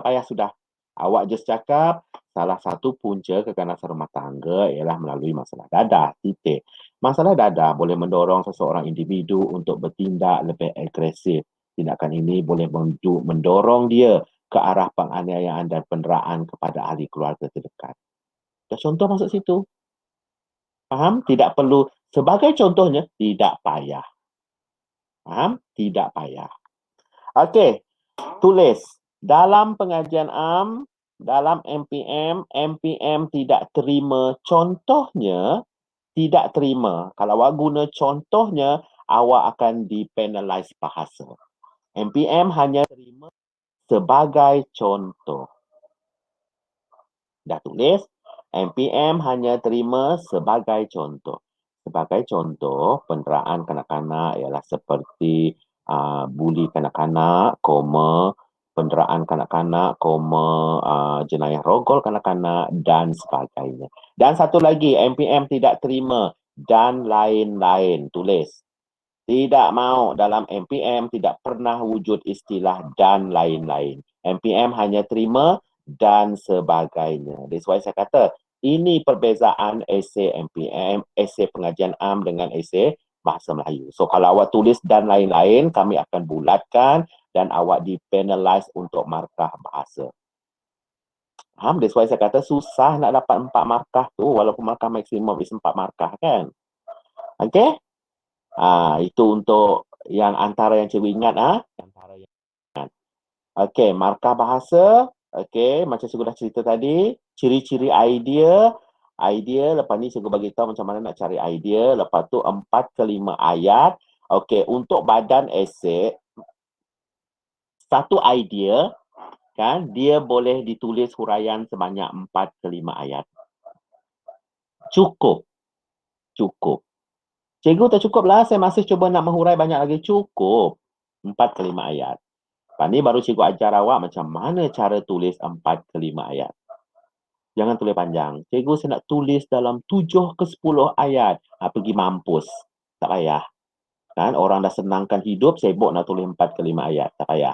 payah sudah. Awak just cakap, salah satu punca keganasan rumah tangga ialah melalui masalah dadah, titik. Masalah dadah boleh mendorong seseorang individu untuk bertindak lebih agresif. Tindakan ini boleh mendorong dia ke arah penganiayaan dan penderaan kepada ahli keluarga terdekat. Contoh masuk situ. Faham? Tidak perlu. Sebagai contohnya, tidak payah. Faham? Tidak payah. Okey. Tulis. Dalam pengajian dalam MPM tidak terima contohnya, tidak terima. Kalau awak guna contohnya, awak akan dipenalize bahasa. MPM hanya terima sebagai contoh. Dah tulis? MPM hanya terima sebagai contoh. Sebagai contoh, penderaan kanak-kanak ialah seperti buli kanak-kanak, penderaan kanak-kanak, jenayah rogol kanak-kanak dan sebagainya. Dan satu lagi, MPM tidak terima dan lain-lain. Tulis. Tidak mau dalam MPM tidak pernah wujud istilah dan lain-lain. MPM hanya terima dan sebagainya. That's why saya kata ini perbezaan esei MPM, esei pengajian am dengan esei bahasa Melayu. So kalau awak tulis dan lain-lain, kami akan bulatkan dan awak dipenalize untuk markah bahasa. Faham? That's why saya kata susah nak dapat 4 markah tu walaupun markah maksimum is 4 markah kan. Okay? Itu untuk yang antara yang cikgu ingat. Antara yang ingat. Okey, markah bahasa. Okey, macam cikgu dah cerita tadi. Ciri-ciri idea. Idea, lepas ni cikgu bagi tahu macam mana nak cari idea. Lepas tu 4 ke 5 ayat. Okey, untuk badan esei, satu idea, kan, dia boleh ditulis huraian sebanyak 4 ke 5 ayat. Cukup. Cukup. Cikgu tak cukup lah, saya masih cuba nak menghurai banyak lagi. Cukup. 4 ke 5 ayat. Lepas ni baru cikgu ajar awak macam mana cara tulis 4 ke 5 ayat. Jangan tulis panjang. Cikgu saya nak tulis dalam 7 ke 10 ayat. Pergi mampus. Tak payah. Kan? Orang dah senangkan hidup, sibuk nak tulis 4 ke 5 ayat. Tak payah.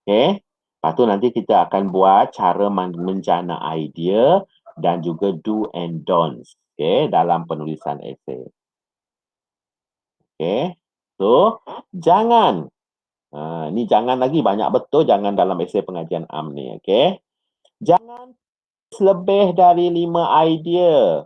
Okay? Lepas tu nanti kita akan buat cara menjana idea dan juga do and don'ts. Okay? Dalam penulisan esei. Okay? So, jangan. Ni jangan lagi, banyak betul jangan dalam esei pengajian am ni. Okay? Jangan lebih dari 5 idea.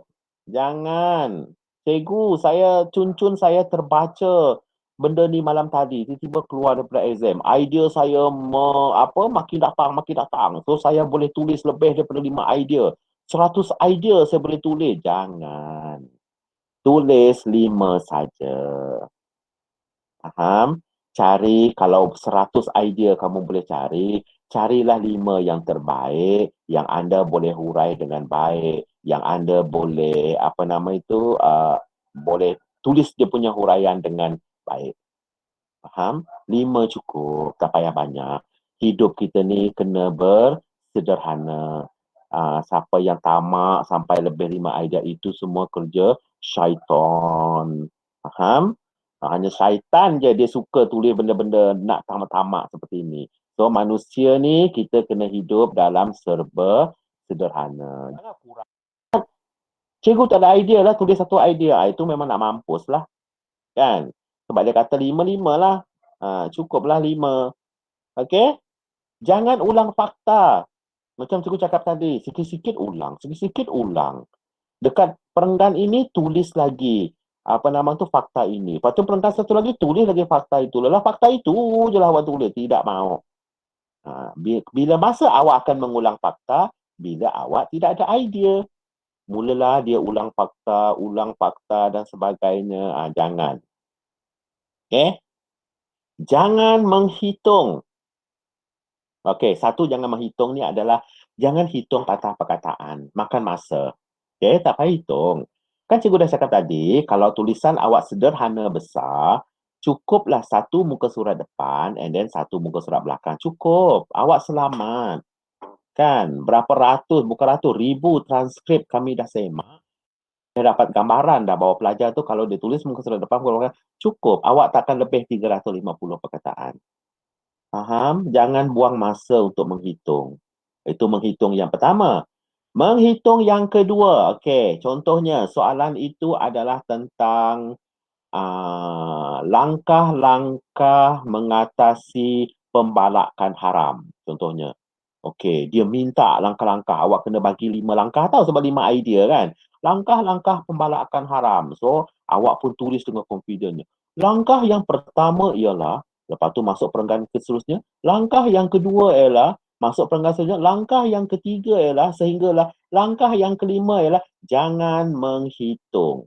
Jangan. Cikgu, saya terbaca benda ni malam tadi. Tiba-tiba keluar daripada exam. Idea saya makin datang. So, saya boleh tulis lebih daripada 5 idea. 100 idea saya boleh tulis. Jangan. Tulis 5 saja. Faham? Cari, kalau 100 idea kamu boleh cari, carilah 5 yang terbaik, yang anda boleh hurai dengan baik, yang anda boleh, boleh tulis dia punya huraian dengan baik. Faham? 5 cukup, tak payah banyak. Hidup kita ni kena bersederhana. Siapa yang tamak sampai lebih 5 idea itu semua kerja syaitan. Faham? Hanya syaitan je dia suka tulis benda-benda nak tamak-tamak seperti ini. So manusia ni kita kena hidup dalam serba sederhana. Jangan kurang. Cikgu tak ada idea lah, tulis satu idea. Itu memang nak mampus lah. Kan? Sebab dia kata 5-5 lah. Cukuplah 5. Okey? Jangan ulang fakta. Macam cikgu cakap tadi, sikit-sikit ulang, sikit-sikit ulang. Dekat perenggan ini tulis lagi fakta ini. Lepas tu perenggan satu lagi tulis lagi fakta itu. Lelah fakta itu je lah awak tulis, tidak mahu. Bila masa awak akan mengulang fakta, bila awak tidak ada idea. Mulalah dia ulang fakta dan sebagainya. Jangan. Okay? Jangan menghitung. Okey, satu jangan menghitung ni adalah jangan hitung patah perkataan, makan masa. Okey, tak payah hitung. Kan cikgu dah cakap tadi, kalau tulisan awak sederhana besar, cukuplah satu muka surat depan and then satu muka surat belakang. Cukup. Awak selamat. Kan? Berapa ratus, bukan ratus, ribu transkrip kami dah semak. Saya dapat gambaran dah bahawa pelajar tu kalau dia tulis muka surat depan, cukup. Awak takkan lebih 350 perkataan. Faham? Jangan buang masa untuk menghitung. Itu menghitung yang pertama. Menghitung yang kedua. Okey, contohnya soalan itu adalah tentang langkah-langkah mengatasi pembalakan haram. Contohnya. Okey, dia minta langkah-langkah. Awak kena bagi 5 langkah tau sebab 5 idea kan. Langkah-langkah pembalakan haram. So, awak pun tulis dengan confidentnya. Langkah yang pertama ialah, lepas tu masuk perenggan ke seterusnya. Langkah yang kedua ialah, masuk perenggan seterusnya. Langkah yang ketiga ialah, sehinggalah. Langkah yang kelima ialah, jangan menghitung.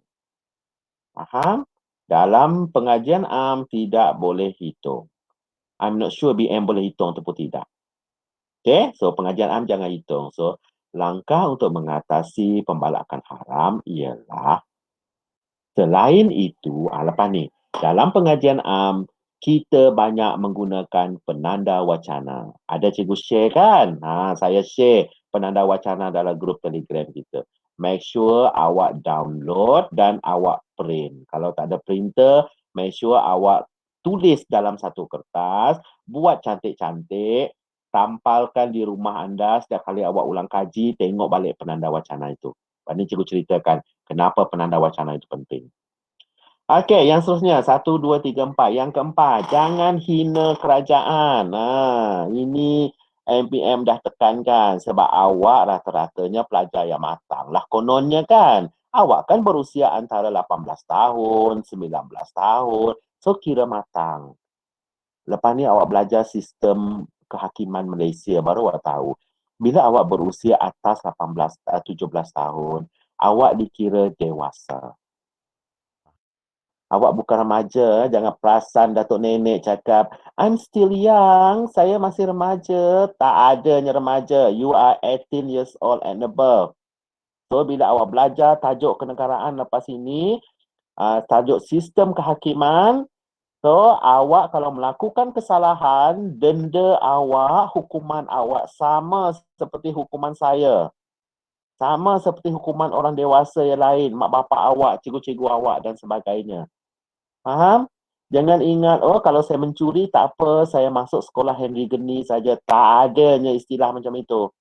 Faham? Dalam pengajian am tidak boleh hitung. I'm not sure BM boleh hitung ataupun tidak. Okay, so pengajian am jangan hitung. So, langkah untuk mengatasi pembalakan haram ialah Selain itu, lepas ni, dalam pengajian am, kita banyak menggunakan penanda wacana. Ada cikgu share kan? Saya share penanda wacana dalam grup Telegram kita. Make sure awak download dan awak print. Kalau tak ada printer, make sure awak tulis dalam satu kertas, buat cantik-cantik, tampalkan di rumah anda setiap kali awak ulang kaji, tengok balik penanda wacana itu. Ini cikgu ceritakan kenapa penanda wacana itu penting. Okey, yang seterusnya. 1, 2, 3, 4. Yang keempat, jangan hina kerajaan. Ini MPM dah tekankan sebab awak rata-ratanya pelajar yang matang lah kononnya kan. Awak kan berusia antara 18 tahun, 19 tahun. So, kira matang. Lepas ni awak belajar sistem kehakiman Malaysia, baru awak tahu. Bila awak berusia atas 17 tahun, awak dikira dewasa. Awak bukan remaja, jangan perasan Datuk Nenek cakap, I'm still young, saya masih remaja. Tak adanya remaja. You are 18 years old and above. So, bila awak belajar tajuk kenegaraan lepas ini, tajuk sistem kehakiman, so, awak kalau melakukan kesalahan, denda awak, hukuman awak sama seperti hukuman saya. Sama seperti hukuman orang dewasa yang lain, mak bapak awak, cikgu-cikgu awak dan sebagainya. Faham? Jangan ingat, kalau saya mencuri tak apa, saya masuk sekolah Henry Geni saja. Tak adanya istilah macam itu.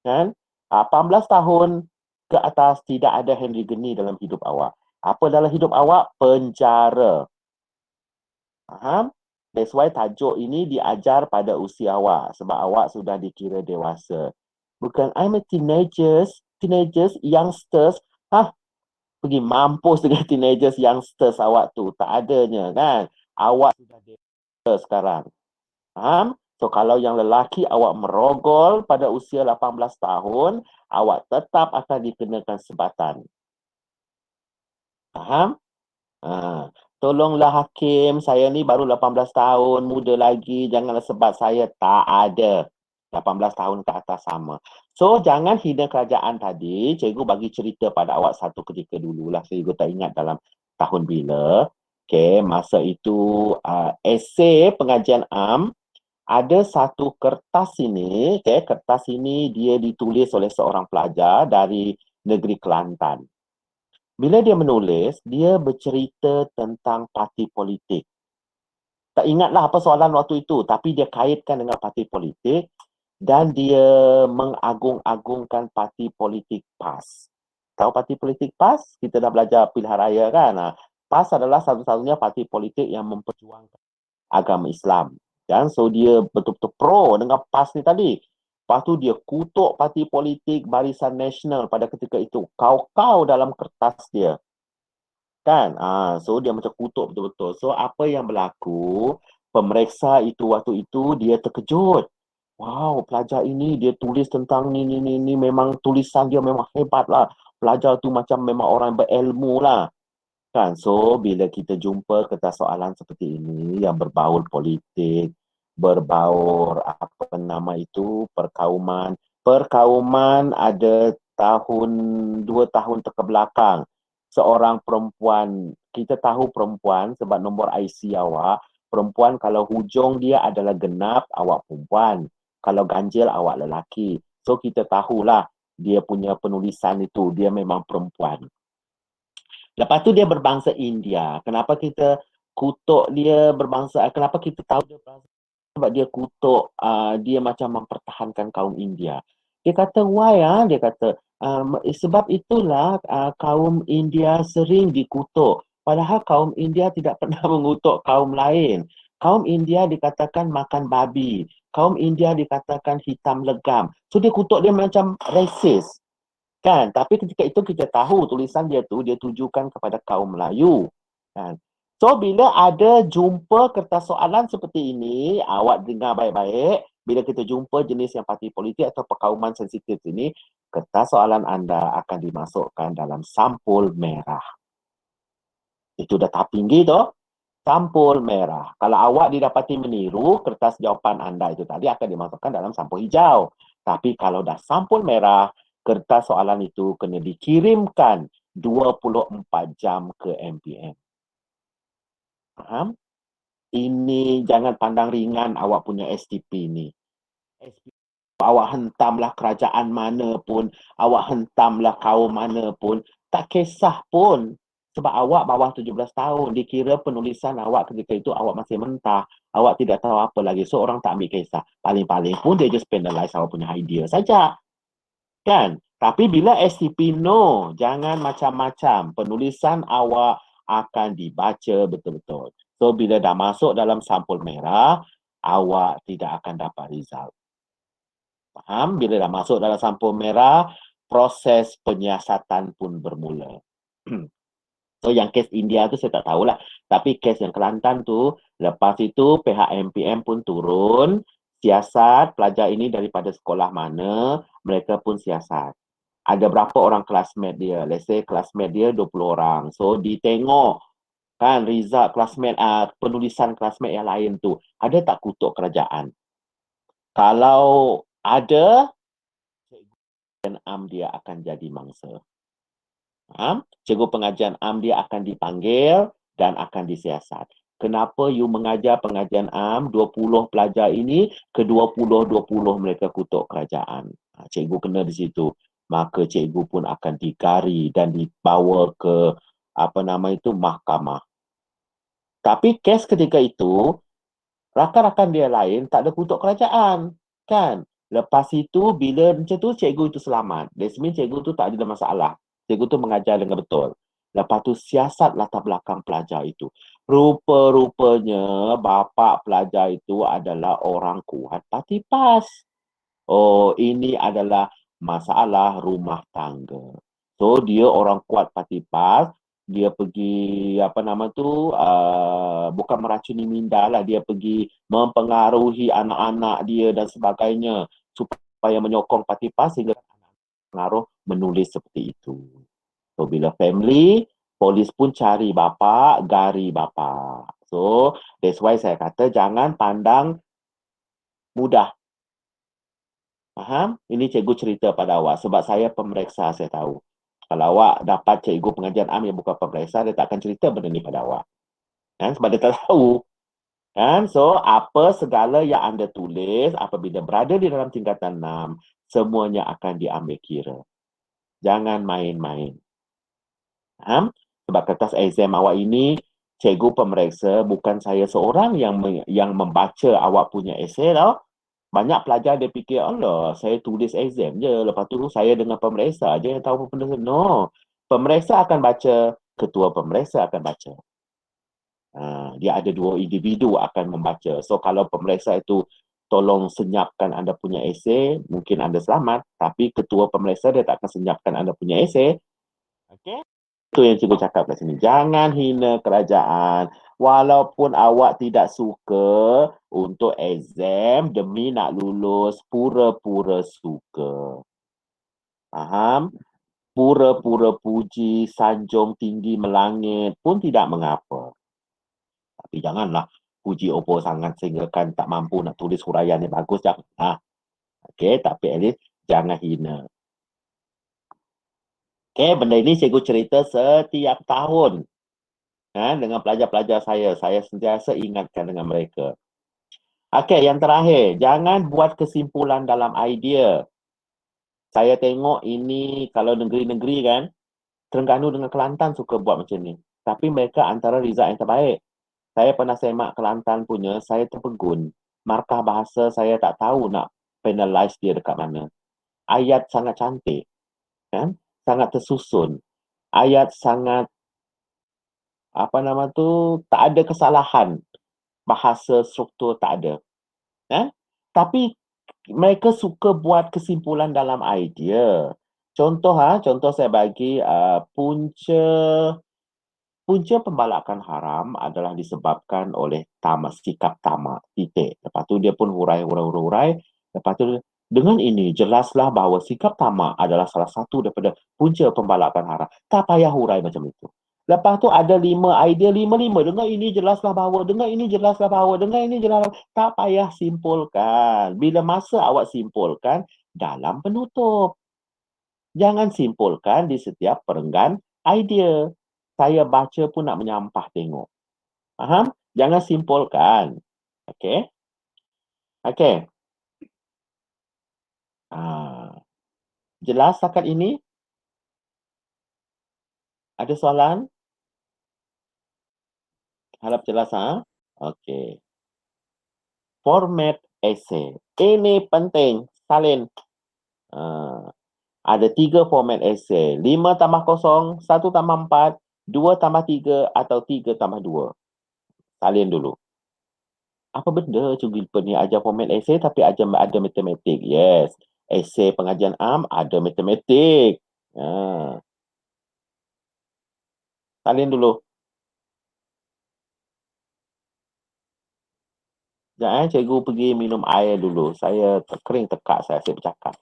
Kan? 18 tahun ke atas tidak ada Henry Geni dalam hidup awak. Apa dalam hidup awak? Penjara. Faham? That's why tajuk ini diajar pada usia awak. Sebab awak sudah dikira dewasa. Bukan, I'm a teenagers, youngsters. Pergi mampus dengan teenagers, youngsters awak tu. Tak adanya kan. Awak sudah dewasa sekarang. Faham? So, kalau yang lelaki awak merogol pada usia 18 tahun, awak tetap akan dikenakan sebatan. Faham? Tolonglah hakim, saya ni baru 18 tahun, muda lagi. Janganlah sebab saya tak ada. 18 tahun ke atas sama. So, jangan hina kerajaan tadi. Cikgu bagi cerita pada awak satu ketika dululah. Cikgu tak ingat dalam tahun bila. Okay, masa itu esei pengajian am, ada satu kertas ini. Okay, kertas ini dia ditulis oleh seorang pelajar dari negeri Kelantan. Bila dia menulis, dia bercerita tentang parti politik. Tak ingatlah apa soalan waktu itu, tapi dia kaitkan dengan parti politik. Dan dia mengagung-agungkan parti politik PAS. Tahu parti politik PAS? Kita dah belajar pilihan raya kan? PAS adalah satu-satunya parti politik yang memperjuangkan agama Islam. Dan so dia betul-betul pro dengan PAS ni tadi. Lepas tu dia kutuk parti politik Barisan Nasional pada ketika itu. Kau-kau dalam kertas dia. Kan? So dia macam kutuk betul-betul. So apa yang berlaku? Pemeriksa itu waktu itu dia terkejut. Wow, pelajar ini dia tulis tentang ni, memang tulisan dia memang hebat lah. Pelajar tu macam memang orang berilmu lah. Kan? So, bila kita jumpa kertas soalan seperti ini yang berbaur politik, berbaur apa nama itu, perkauman. Perkauman ada 2 tahun kebelakang. Seorang perempuan, kita tahu perempuan sebab nombor IC awak, perempuan kalau hujung dia adalah genap, awak perempuan. Kalau ganjil, awak lelaki. So, kita tahulah dia punya penulisan itu, dia memang perempuan. Lepas tu dia berbangsa India. Kenapa kita kutuk dia berbangsa, kenapa kita tahu dia berbangsa? Sebab dia kutuk, dia macam mempertahankan kaum India. Dia kata, why? Dia kata, sebab itulah kaum India sering dikutuk. Padahal kaum India tidak pernah mengutuk kaum lain. Kaum India dikatakan makan babi. Kaum India dikatakan hitam legam. So dia kutuk dia macam racist. Kan? Tapi ketika itu kita tahu tulisan dia tu dia tujukan kepada kaum Melayu. Kan? So bila ada jumpa kertas soalan seperti ini, awak dengar baik-baik. Bila kita jumpa jenis yang parti politik atau perkauman sensitif ini, kertas soalan anda akan dimasukkan dalam sampul merah. Itu dah tahap tinggi tu. Sampul merah. Kalau awak didapati meniru, kertas jawapan anda itu tadi akan dimasukkan dalam sampul hijau. Tapi kalau dah sampul merah, kertas soalan itu kena dikirimkan 24 jam ke MPM. Faham? Ini jangan pandang ringan awak punya STP ni. Awak hentamlah kerajaan mana pun, awak hentamlah kaum mana pun, tak kisah pun. Sebab awak bawah 17 tahun, dikira penulisan awak ketika itu awak masih mentah, awak tidak tahu apa lagi. So, orang tak ambil kisah. Paling-paling pun dia just penalize awak punya idea saja. Kan? Tapi bila STP, no. Jangan macam-macam. Penulisan awak akan dibaca betul-betul. So, bila dah masuk dalam sampul merah, awak tidak akan dapat result. Faham? Bila dah masuk dalam sampul merah, proses penyiasatan pun bermula. So, yang kes India tu saya tak tahulah. Tapi kes yang Kelantan tu, lepas itu pihak MPM pun turun, siasat pelajar ini daripada sekolah mana, mereka pun siasat. Ada berapa orang classmate dia? Let's say classmate dia 20 orang. So, ditengok kan result classmate, penulisan classmate yang lain tu. Ada tak kutuk kerajaan? Kalau ada, pengajian am dia akan jadi mangsa. Cikgu pengajian am dia akan dipanggil dan akan disiasat. Kenapa you mengajar pengajian am 20 pelajar ini, ke-20 mereka kutuk kerajaan. Cikgu kena di situ. Maka cikgu pun akan digari dan dibawa ke mahkamah. Tapi kes ketika itu, rakan-rakan dia lain tak ada kutuk kerajaan. Kan? Lepas itu, bila macam tu, cikgu itu selamat. That means cikgu tu tak ada masalah. Cikgu tu mengajar dengan betul. Lepas tu, siasat latar belakang pelajar itu. Rupa-rupanya, bapa pelajar itu adalah orang kuat parti PAS. Oh, ini adalah masalah rumah tangga. So, dia orang kuat parti PAS. Dia pergi, bukan meracuni minda lah. Dia pergi mempengaruhi anak-anak dia dan sebagainya. Supaya menyokong parti PAS sehingga pengaruh menulis seperti itu. So, bila family, polis pun cari bapa, gari bapa. So, that's why saya kata jangan pandang mudah. Faham? Ini cikgu cerita pada awak. Sebab saya pemeriksa, saya tahu. Kalau awak dapat cikgu pengajian am yang bukan pemeriksa, dia tak akan cerita benda ni pada awak. Kan? Sebab dia tak tahu. Kan? So, apa segala yang anda tulis, apabila berada di dalam tingkatan 6, semuanya akan diambil kira. Jangan main-main. Faham? Sebab kertas exam awak ini, cikgu pemeriksa, bukan saya seorang yang membaca awak punya esei tau. Banyak pelajar dia fikir, Allah, saya tulis exam je. Lepas tu saya dengan pemeriksa je yang tahu apa benda. No. Pemeriksa akan baca, ketua pemeriksa akan baca. Dia ada 2 individu akan membaca. So, kalau pemeriksa itu tolong senyapkan anda punya esei, mungkin anda selamat. Tapi ketua pemeriksa dia tak akan senyapkan anda punya esei. Okay? Itu yang cikgu cakap kat sini. Jangan hina kerajaan. Walaupun awak tidak suka untuk exam demi nak lulus, pura-pura suka. Faham? Pura-pura puji, sanjung tinggi melangit pun tidak mengapa. Tapi janganlah puji opo sangat sehingga kan tak mampu nak tulis huraian yang bagus. Jangan. Okay, tapi at least jangan hina. Okay, benda ini cikgu cerita setiap tahun. Dengan pelajar-pelajar saya sentiasa ingatkan dengan mereka. Okey, yang terakhir, jangan buat kesimpulan dalam idea. Saya tengok ini kalau negeri-negeri kan, Terengganu dengan Kelantan suka buat macam ni. Tapi mereka antara result yang terbaik. Saya pernah semak Kelantan punya, saya terpegun. Markah bahasa saya tak tahu nak penalize dia dekat mana. Ayat sangat cantik. Kan? Sangat tersusun. Ayat sangat tak ada kesalahan. Bahasa struktur tak ada. Tapi mereka suka buat kesimpulan dalam idea. Contoh saya bagi punca pembalakan haram adalah disebabkan oleh sikap tamak, titik. Lepas tu dia pun hurai. Lepas tu dengan ini jelaslah bahawa sikap tamak adalah salah satu daripada punca pembalakan haram. Tak payah hurai macam itu. Lepas tu ada 5 idea, 5. Dengan ini jelaslah bahawa, dengan ini jelaslah bahawa, dengan ini jelaslah. Tak payah simpulkan. Bila masa awak simpulkan dalam penutup. Jangan simpulkan di setiap perenggan idea. Saya baca pun nak menyampah tengok. Faham? Jangan simpulkan. Okey? Okey. Jelas setakat ini? Ada soalan? Harap jelas, ha? Okey. Format essay. Ini penting. Salin. Ada 3 format essay. 5+0, 1+4, 2+3 atau 3+2. Salin dulu. Apa benda Cikgu Lipa ni ajar format essay tapi ada matematik? Yes. Essay pengajian am ada matematik. Salin dulu. Sekejap, cikgu pergi minum air dulu. Saya kering tekak saya bercakap.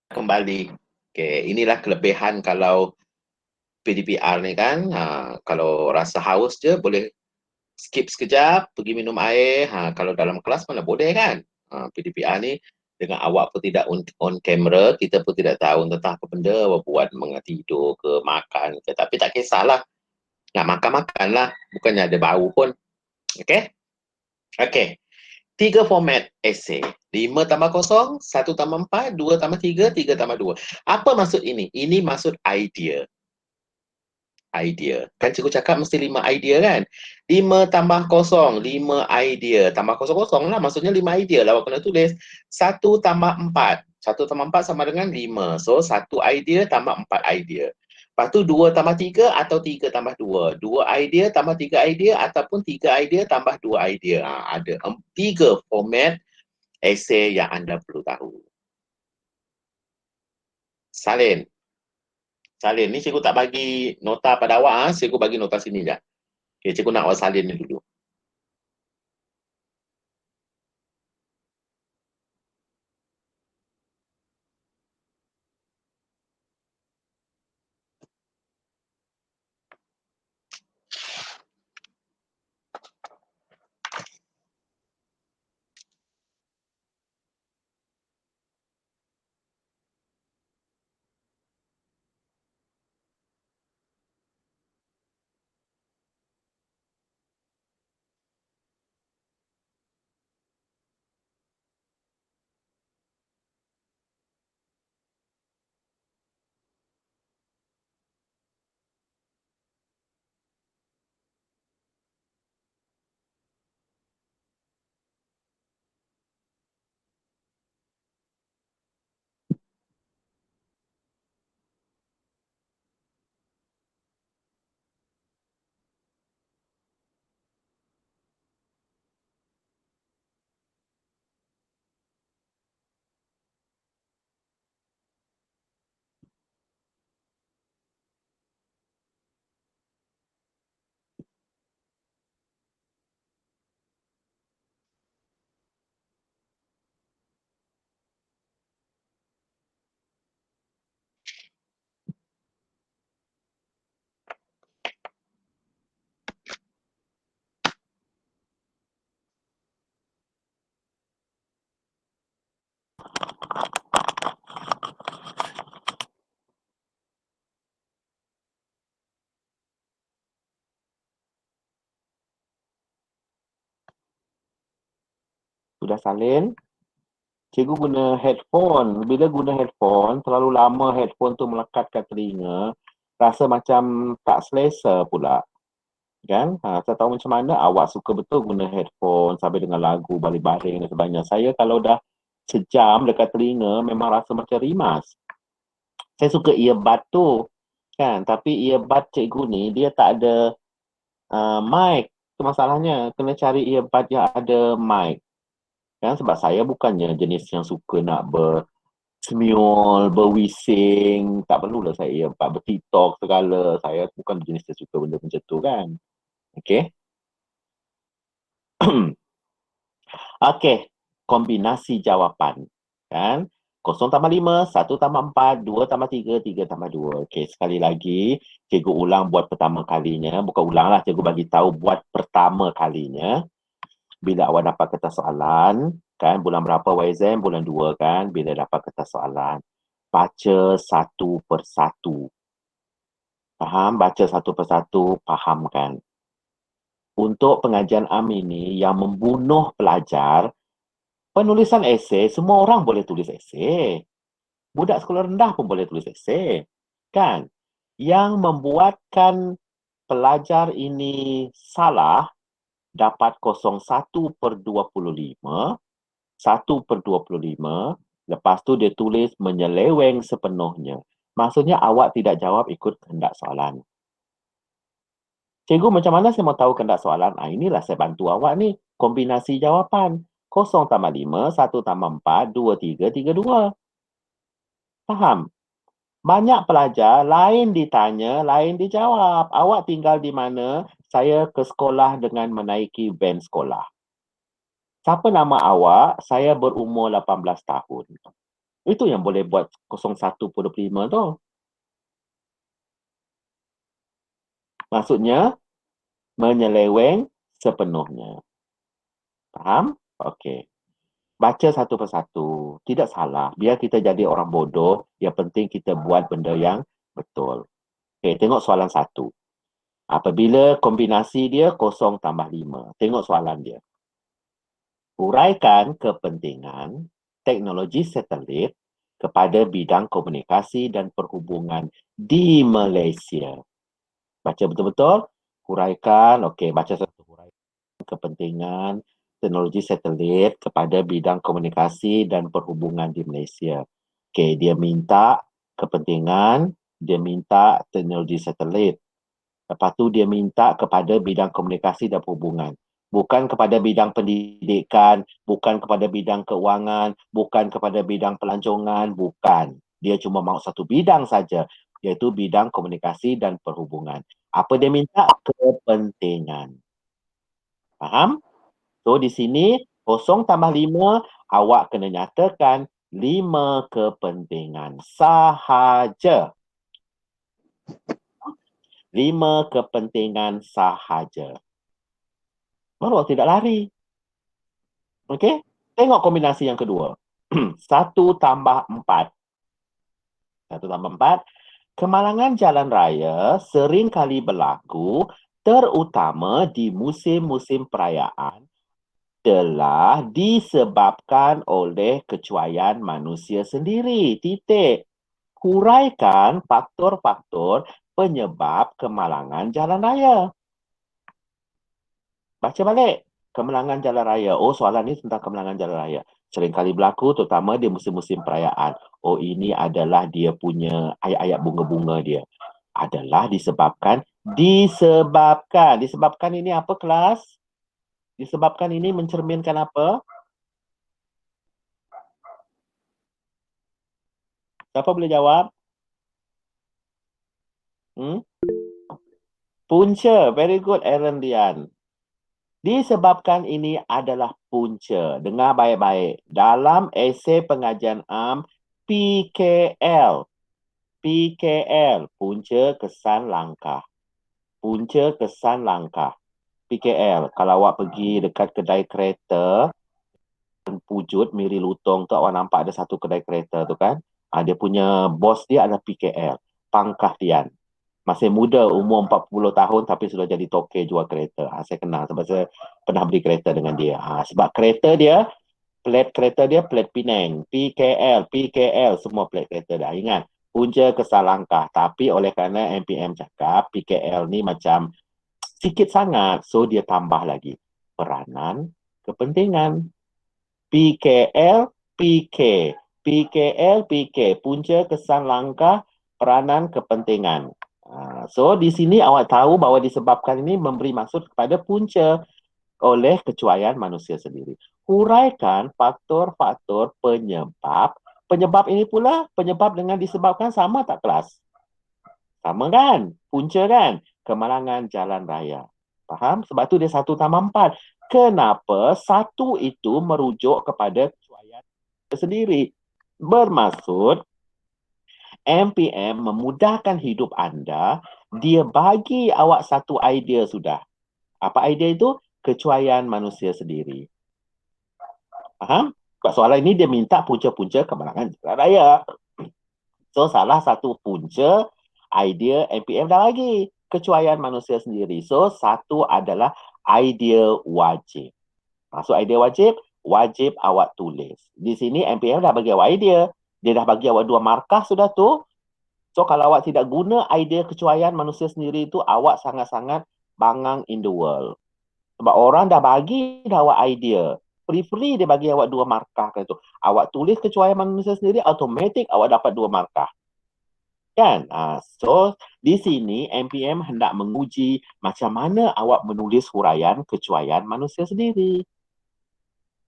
Kembali. Okay, inilah kelebihan kalau PDPR ni kan. Kalau rasa haus je boleh skip sekejap, pergi minum air. Kalau dalam kelas mana boleh kan. PDPR ni dengan awak pun tidak on camera, kita pun tidak tahu tentang apa benda awak buat, tidur ke, makan ke. Tapi tak kisahlah. Nak makan-makan lah. Bukannya ada bau pun. Okay? Okay. 3 format essay. 5+0, 1+4, 2+3, 3+2. Apa maksud ini? Ini maksud idea. Idea. Kan cikgu cakap mesti 5 idea kan? 5+0, 5 idea. Tambah kosong-kosong lah. Maksudnya 5 idea lah. Awak kena tulis. 1+4. 1+4 sama dengan 5. So, 1 idea tambah 4 idea. Lepas tu 2+3 atau 3+2. 2 idea tambah 3 idea ataupun 3 idea tambah 2 idea. Ada 3 format essay yang anda perlu tahu. Salin. Salin. Ni cikgu tak bagi nota pada awak. Cikgu bagi nota sini je. Okay, cikgu nak awak salin ni dulu. Sudah salin? Cikgu guna headphone. Bila guna headphone, terlalu lama headphone tu melekat kat telinga, rasa macam tak selesa pula. Kan? Saya tahu macam mana awak suka betul guna headphone sambil dengan lagu baling-baling dan sebagainya. Saya kalau dah sejam dekat telinga, memang rasa macam rimas. Saya suka earbud tu. Kan? Tapi earbud cikgu ni, dia tak ada mic. Itu masalahnya. Kena cari earbud yang ada mic. Kan? Sebab saya bukannya jenis yang suka nak semiol, berwising. Tak perlulah saya earbud, bertiktok segala. Saya bukan jenis yang suka benda macam tu kan. Okay. Okey, kombinasi jawapan. Kan? 0 tambah 5, 1 tambah 4, 2 tambah 3, 3 tambah 2. Okey, sekali lagi, cikgu ulang buat pertama kalinya. Bukan ulanglah, cikgu bagi tahu buat pertama kalinya. Bila awak dapat kertas soalan, kan, bulan berapa YZM? Bulan 2 kan, bila dapat kertas soalan. Baca satu persatu. Faham? Baca satu persatu, faham kan? Untuk pengajian AM ini yang membunuh pelajar, penulisan esei, semua orang boleh tulis esei. Budak sekolah rendah pun boleh tulis esei. Kan? Yang membuatkan pelajar ini salah dapat 01/25, 1/25, lepas tu dia tulis menyeleweng sepenuhnya. Maksudnya awak tidak jawab ikut kehendak soalan. Cikgu, macam mana saya mau tahu kehendak soalan? Inilah saya bantu awak ni. Kombinasi jawapan. 0 tambah 5, 1 tambah 4, 2, 3, 3, 2. Faham? Banyak pelajar, lain ditanya, lain dijawab. Awak tinggal di mana? Saya ke sekolah dengan menaiki van sekolah. Siapa nama awak? Saya berumur 18 tahun. Itu yang boleh buat 01/25 tu. Maksudnya, menyeleweng sepenuhnya. Faham? Okey. Baca satu persatu. Tidak salah. Biar kita jadi orang bodoh, yang penting kita buat benda yang betul. Okey, tengok soalan 1. Apabila kombinasi dia 0 tambah 5. Tengok soalan dia. Uraikan kepentingan teknologi satelit kepada bidang komunikasi dan perhubungan di Malaysia. Baca betul-betul. Uraikan. Okey, baca satu. Uraikan kepentingan teknologi satelit kepada bidang komunikasi dan perhubungan di Malaysia. Okey, dia minta kepentingan, dia minta teknologi satelit. Lepas tu dia minta kepada bidang komunikasi dan perhubungan. Bukan kepada bidang pendidikan, bukan kepada bidang keuangan, bukan kepada bidang pelancongan, bukan. Dia cuma mahu satu bidang saja, iaitu bidang komunikasi dan perhubungan. Apa dia minta? Kepentingan. Faham? So di sini 0 tambah 5, awak kena nyatakan 5 kepentingan sahaja. 5 kepentingan sahaja. Baru awak tidak lari. Okey? Tengok kombinasi yang kedua. 1 tambah 4. 1 tambah 4. Kemalangan jalan raya sering kali berlaku terutama di musim-musim perayaan telah disebabkan oleh kecuaian manusia sendiri. Titik. Huraikan faktor-faktor penyebab kemalangan jalan raya. Baca balik. Kemalangan jalan raya. Oh, soalan ni tentang kemalangan jalan raya. Seringkali berlaku terutama di musim-musim perayaan. Oh, ini adalah dia punya ayat-ayat bunga-bunga dia. Adalah disebabkan. Disebabkan ini apa kelas? Disebabkan ini mencerminkan apa? Siapa boleh jawab? Punca. Very good, Aaron Dian. Disebabkan ini adalah punca. Dengar baik-baik. Dalam esei pengajian AM, PKL. PKL. Punca kesan langkah. Punca kesan langkah. PKL. Kalau awak pergi dekat kedai kereta, Pujut, Miri Lutong tu, awak nampak ada satu kedai kereta tu kan. Dia punya bos dia adalah PKL. Pangkah Tian. Masih muda, umur 40 tahun tapi sudah jadi toke jual kereta. Saya kenal sebab saya pernah beli kereta dengan dia. Sebab kereta dia Plat kereta dia plat Penang, PKL, semua plat kereta dah. Ingat, punca kesal langkah. Tapi oleh kerana MPM cakap PKL ni macam sikit sangat, so dia tambah lagi peranan kepentingan. PKL, PK. PKL, PK. Punca kesan langkah peranan kepentingan. So di sini awak tahu bahawa disebabkan ini memberi maksud kepada punca oleh kecuaian manusia sendiri. Huraikan faktor-faktor penyebab. Penyebab ini pula, penyebab dengan disebabkan sama tak kelas? Sama kan? Punca kan? Kemalangan jalan raya. Faham? Sebab tu dia 1/4. Kenapa satu itu merujuk kepada kecuaian sendiri? Bermaksud, MPM memudahkan hidup anda, dia bagi awak satu idea sudah. Apa idea itu? Kecuaian manusia sendiri. Faham? Sebab soalan ini dia minta punca-punca kemalangan jalan raya. So, salah satu punca idea MPM dah bagi. Kecuaian manusia sendiri. So, satu adalah idea wajib. Maksud idea wajib, wajib awak tulis. Di sini MPM dah bagi awak idea. Dia dah bagi awak 2 markah sudah tu. So, kalau awak tidak guna idea kecuaian manusia sendiri itu, awak sangat-sangat bangang in the world. Sebab orang dah bagi dah awak idea. Free-free dia bagi awak 2 markah kan tu. Awak tulis kecuaian manusia sendiri, automatik awak dapat 2 markah. Kan? So, di sini MPM hendak menguji macam mana awak menulis huraian kecuaian manusia sendiri.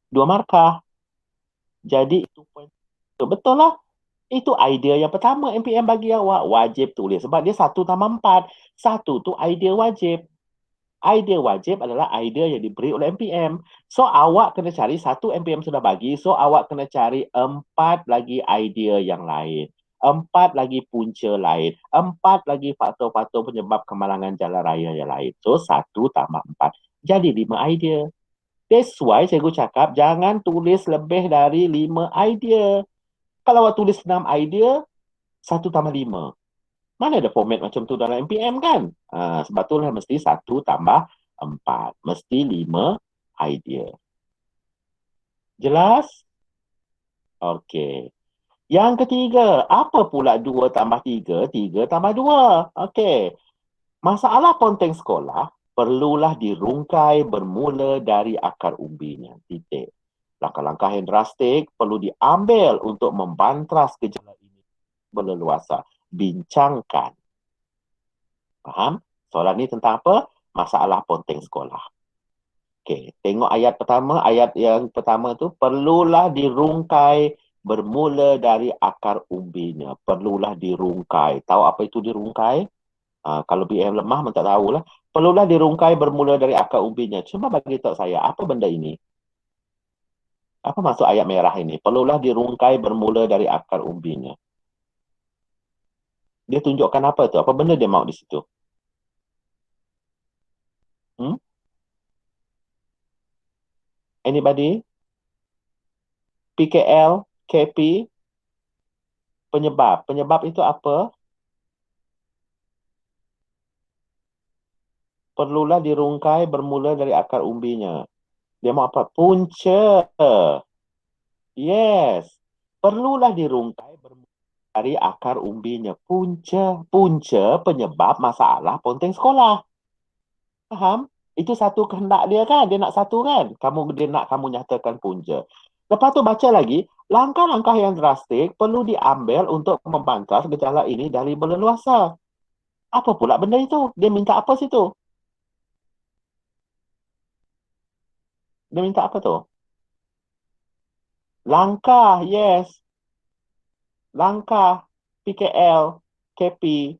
2 markah. Jadi, itu betul lah. Itu idea yang pertama MPM bagi awak. Wajib tulis. Sebab dia 1/4. Satu tu idea wajib. Idea wajib adalah idea yang diberi oleh MPM. So, awak kena cari, satu MPM sudah bagi. So, awak kena cari 4 lagi idea yang lain. 4 lagi punca lain. 4 lagi faktor-faktor penyebab kemalangan jalan raya yang lain. So, 1+4. Jadi 5 idea. That's why cikgu cakap, jangan tulis lebih dari 5 idea. Kalau awak tulis 6 idea, 1+5. Mana ada format macam tu dalam MPM kan? Sebab itulah mesti 1+4. Mesti 5 idea. Jelas? Okey. Yang ketiga, apa pula 2+3? 3+2. Okey. Masalah ponteng sekolah perlulah dirungkai bermula dari akar umbinya. Titik. Langkah-langkah yang drastik perlu diambil untuk membantras gejala ini berleluasa. Bincangkan. Faham? Soalan ni tentang apa? Masalah ponteng sekolah. Okey, tengok ayat pertama. Ayat yang pertama tu, perlulah dirungkai bermula dari akar umbinya. Perlulah dirungkai. Tahu apa itu dirungkai? Kalau BM lemah, man tak tahulah. Perlulah dirungkai bermula dari akar umbinya. Cuma bagi tahu saya, apa benda ini? Apa maksud ayat merah ini? Perlulah dirungkai bermula dari akar umbinya. Dia tunjukkan apa tu? Apa benda dia mahu di situ? Anybody? PKL, KP, penyebab. Penyebab itu apa? Perlulah dirungkai bermula dari akar umbinya. Dia mahu apa? Punca. Yes. Perlulah dirungkai bermula dari akar umbinya. Punca. Punca penyebab masalah ponteng sekolah. Faham? Itu satu kehendak dia kan? Dia nak satu kan? Dia nak kamu nyatakan punca. Lepas tu baca lagi, langkah-langkah yang drastik perlu diambil untuk membantras gejala ini dari berleluasa. Apa pula benda itu? Dia minta apa situ? Dia minta apa tu? Langkah, yes. Langkah, PKL, KP.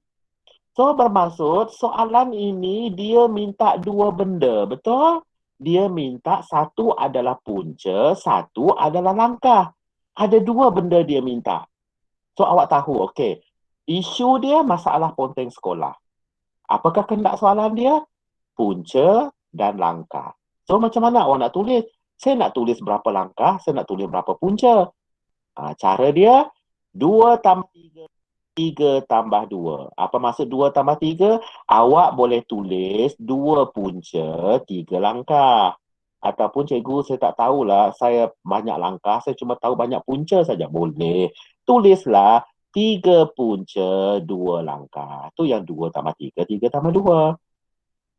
So, bermaksud soalan ini dia minta 2 benda, betul? Dia minta satu adalah punca, satu adalah langkah. Ada 2 benda dia minta. So, awak tahu, okey. Isu dia masalah ponteng sekolah. Apakah kehendak soalan dia? Punca dan langkah. So, macam mana awak nak tulis? Saya nak tulis berapa langkah, saya nak tulis berapa punca. Cara dia, 2+3, 3+2. Apa maksud 2+3? Awak boleh tulis 2 punca, 3 langkah. Ataupun cikgu, saya tak tahulah, saya banyak langkah, saya cuma tahu banyak punca saja. Boleh. Tulislah 3 punca, 2 langkah. Tu yang 2 tambah 3, 3 tambah 2.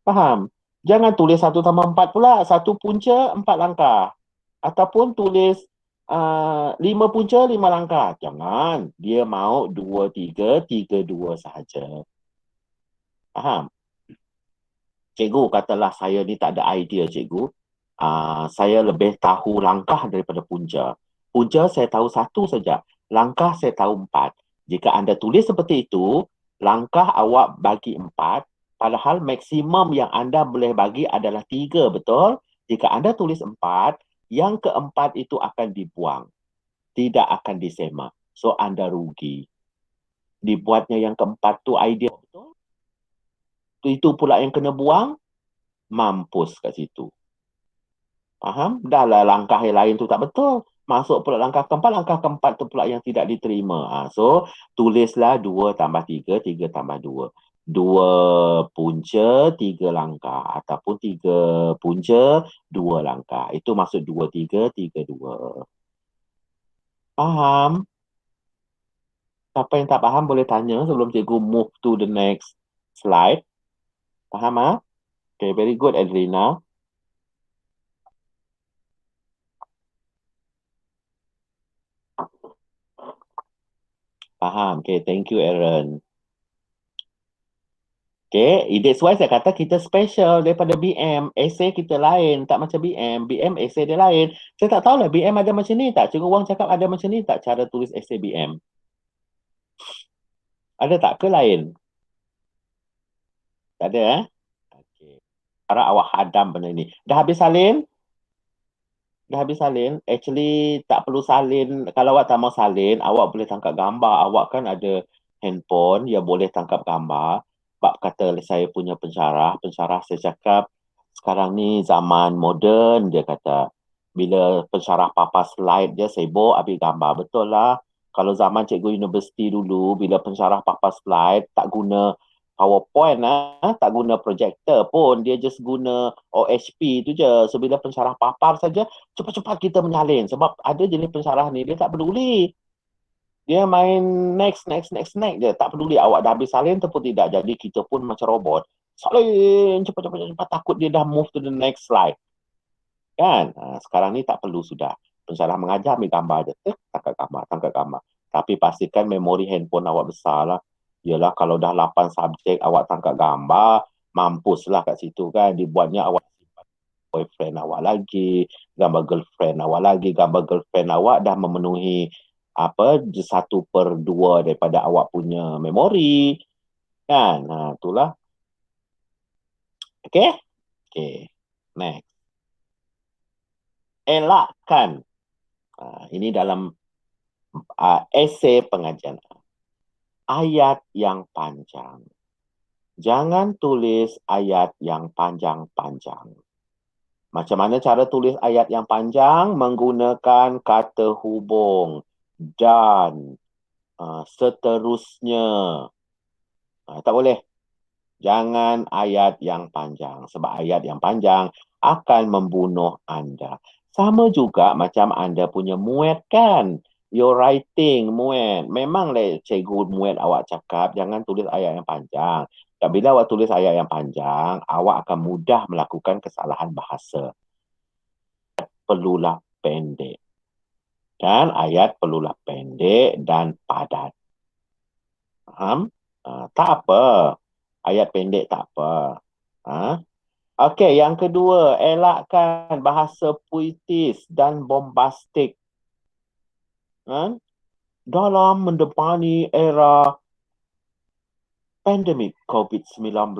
Faham? Jangan tulis 1 tambah 4 pula. 1 punca, 4 langkah. Ataupun tulis 5 punca, 5 langkah. Jangan. Dia mau 2, 3, 3, 2 sahaja. Faham? Cikgu, katalah saya ni tak ada idea, cikgu. Saya lebih tahu langkah daripada punca. Punca saya tahu 1 saja. Langkah saya tahu 4. Jika anda tulis seperti itu, langkah awak bagi 4, padahal maksimum yang anda boleh bagi adalah 3, betul? Jika anda tulis 4, yang keempat itu akan dibuang. Tidak akan disemak. So, anda rugi. Dibuatnya yang keempat tu idea, betul? Itu pula yang kena buang, mampus kat situ. Faham? Dah lah langkah yang lain tu tak betul. Masuk pula langkah keempat tu pula yang tidak diterima. So, tulislah 2 tambah 3, 3 tambah 2. 2 punca, 3 langkah. Ataupun 3 punca, 2 langkah. Itu maksud 2, 3, 3, 2. Faham? Siapa yang tak faham boleh tanya sebelum cikgu move to the next slide. Faham, ha? Okay, very good, Adrina. Faham. Okay, thank you, Aaron. Okay, that's why saya kata kita special daripada BM. Essay kita lain, tak macam BM. BM essay dia lain. Saya tak tahulah BM ada macam ni tak? Cikgu Wang cakap ada macam ni tak cara tulis essay BM? Ada tak ke lain? Tak ada, eh? Okay. Harap awak hadam benda ni. Dah habis salin? Dah habis salin? Actually, tak perlu salin. Kalau awak tak mau salin, awak boleh tangkap gambar. Awak kan ada handphone yang boleh tangkap gambar. Sebab kata saya punya pensyarah saya cakap, sekarang ni zaman moden, dia kata. Bila pensyarah papas slide je, sibuk ambil gambar. Betul lah. Kalau zaman cikgu universiti dulu, bila pensyarah papas slide, tak guna PowerPoint tak guna projector pun, dia just guna OHP tu je. So bila pensyarah papar saja, cepat-cepat kita menyalin. Sebab ada jenis pensyarah ni, dia tak peduli. Dia main next je. Tak peduli awak dah habis salin ataupun tidak. Jadi kita pun macam robot. Salin, cepat-cepat. Takut dia dah move to the next slide. Kan? Sekarang ni tak perlu sudah. Pensyarah mengajar, ambil gambar je. Tangkap gambar. Tapi pastikan memori handphone awak besar lah. Yelah, kalau dah 8 subjek awak tangkap gambar, mampuslah kat situ kan. Dibuatnya awak boyfriend awak lagi, gambar girlfriend awak lagi. Gambar girlfriend awak dah memenuhi 1/2 daripada awak punya memori. Kan? Itulah. Okay? Okay. Next. Elakkan. Ini dalam esei pengajian. Ayat yang panjang. Jangan tulis ayat yang panjang-panjang. Macam mana cara tulis ayat yang panjang? Menggunakan kata hubung dan seterusnya. Tak boleh. Jangan ayat yang panjang. Sebab ayat yang panjang akan membunuh anda. Sama juga macam anda punya muat kan. Your writing, muat. Memang cikgu muat awak cakap, jangan tulis ayat yang panjang. Dan bila awak tulis ayat yang panjang, awak akan mudah melakukan kesalahan bahasa. Perlulah pendek. Dan ayat perlulah pendek dan padat. Faham? Tak apa. Ayat pendek tak apa. Okey, yang kedua, elakkan bahasa puitis dan bombastik. Dalam mendepani era pandemik COVID-19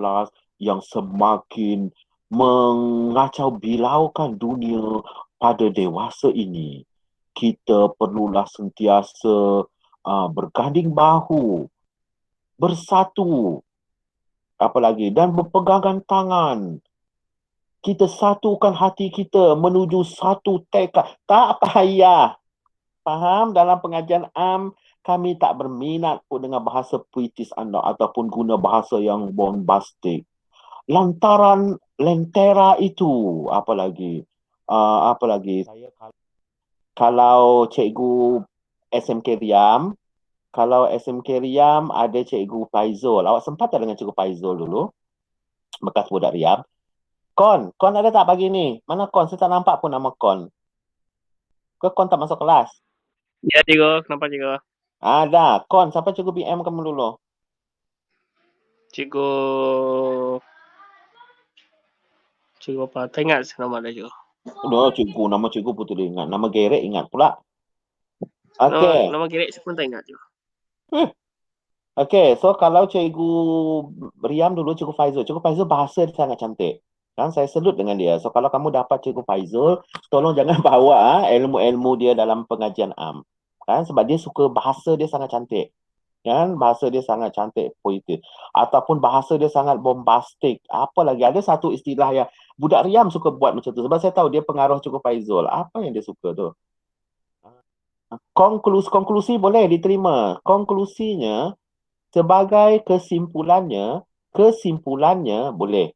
yang semakin mengacau bilaukan dunia pada dewasa ini, kita perlulah sentiasa berganding bahu, bersatu, apalagi, dan berpegangan tangan. Kita satukan hati kita menuju satu tekad. Tak payah. Faham? Dalam pengajian kami tak berminat pun dengan bahasa puitis anda ataupun guna bahasa yang bombastik. Lantaran lentera itu, apalagi, Apa lagi? Kalau cikgu SMK Riam, kalau SMK Riam ada cikgu Faizul. Awak sempat tak dengan cikgu Faizul dulu? Bekas budak Riam. Kon ada tak pagi ni? Mana Kon? Saya tak nampak pun nama Kon. Kon tak masuk kelas? Ya, cikgu. Kenapa, cikgu? Ada. Kon, siapa cikgu BM kamu dulu? Cikgu apa? Tak ingat nama dia, cikgu. Cikgu, nama cikgu pun tidak ingat. Nama Gerek ingat pula. Nama Gerek saya pun tak ingat, cikgu. Okey, so kalau cikgu Riam dulu, cikgu Faizul bahasa dia sangat cantik. Kan saya selut dengan dia. So kalau kamu dapat cikgu Faizul, tolong jangan bawa ilmu-ilmu dia dalam pengajian am. Kan sebab dia suka bahasa dia sangat cantik. Kan bahasa dia sangat cantik, poetik. Ataupun bahasa dia sangat bombastik. Apa lagi? Ada satu istilah yang budak Riam suka buat macam tu. Sebab saya tahu dia pengaruh cikgu Faizul. Apa yang dia suka tu? Konklusi boleh diterima. Konklusinya sebagai kesimpulannya boleh.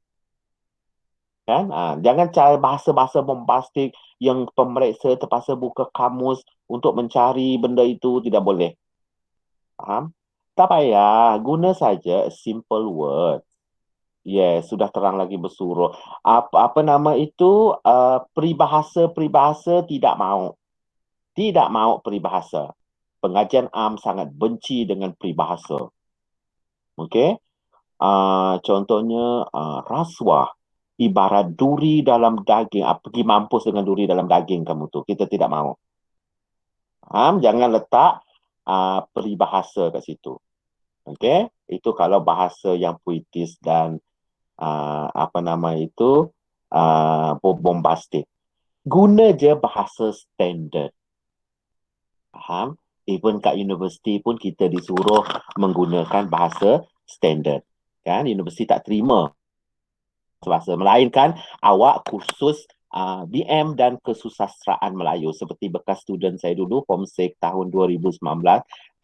Kan? Jangan cari bahasa-bahasa bombastik yang pemeriksa terpaksa buka kamus untuk mencari benda itu, tidak boleh. Faham? Tak payah, guna saja simple word. Yes, sudah terang lagi bersuruh. Apa nama itu? Peribahasa tidak mau. Tidak mau peribahasa. Pengajian am sangat benci dengan peribahasa. Okey? Contohnya rasuah ibarat duri dalam daging. Pergi mampus dengan duri dalam daging kamu tu. Kita tidak mahu. Jangan letak peribahasa kat situ. Okey? Itu kalau bahasa yang puitis dan apa nama itu bombastik. Guna je bahasa standard. Faham? Even kat universiti pun kita disuruh menggunakan bahasa standard. Kan? Universiti tak terima bahasa. Melainkan awak kursus BM dan kesusastraan Melayu. Seperti bekas student saya dulu, Form 6 tahun 2019,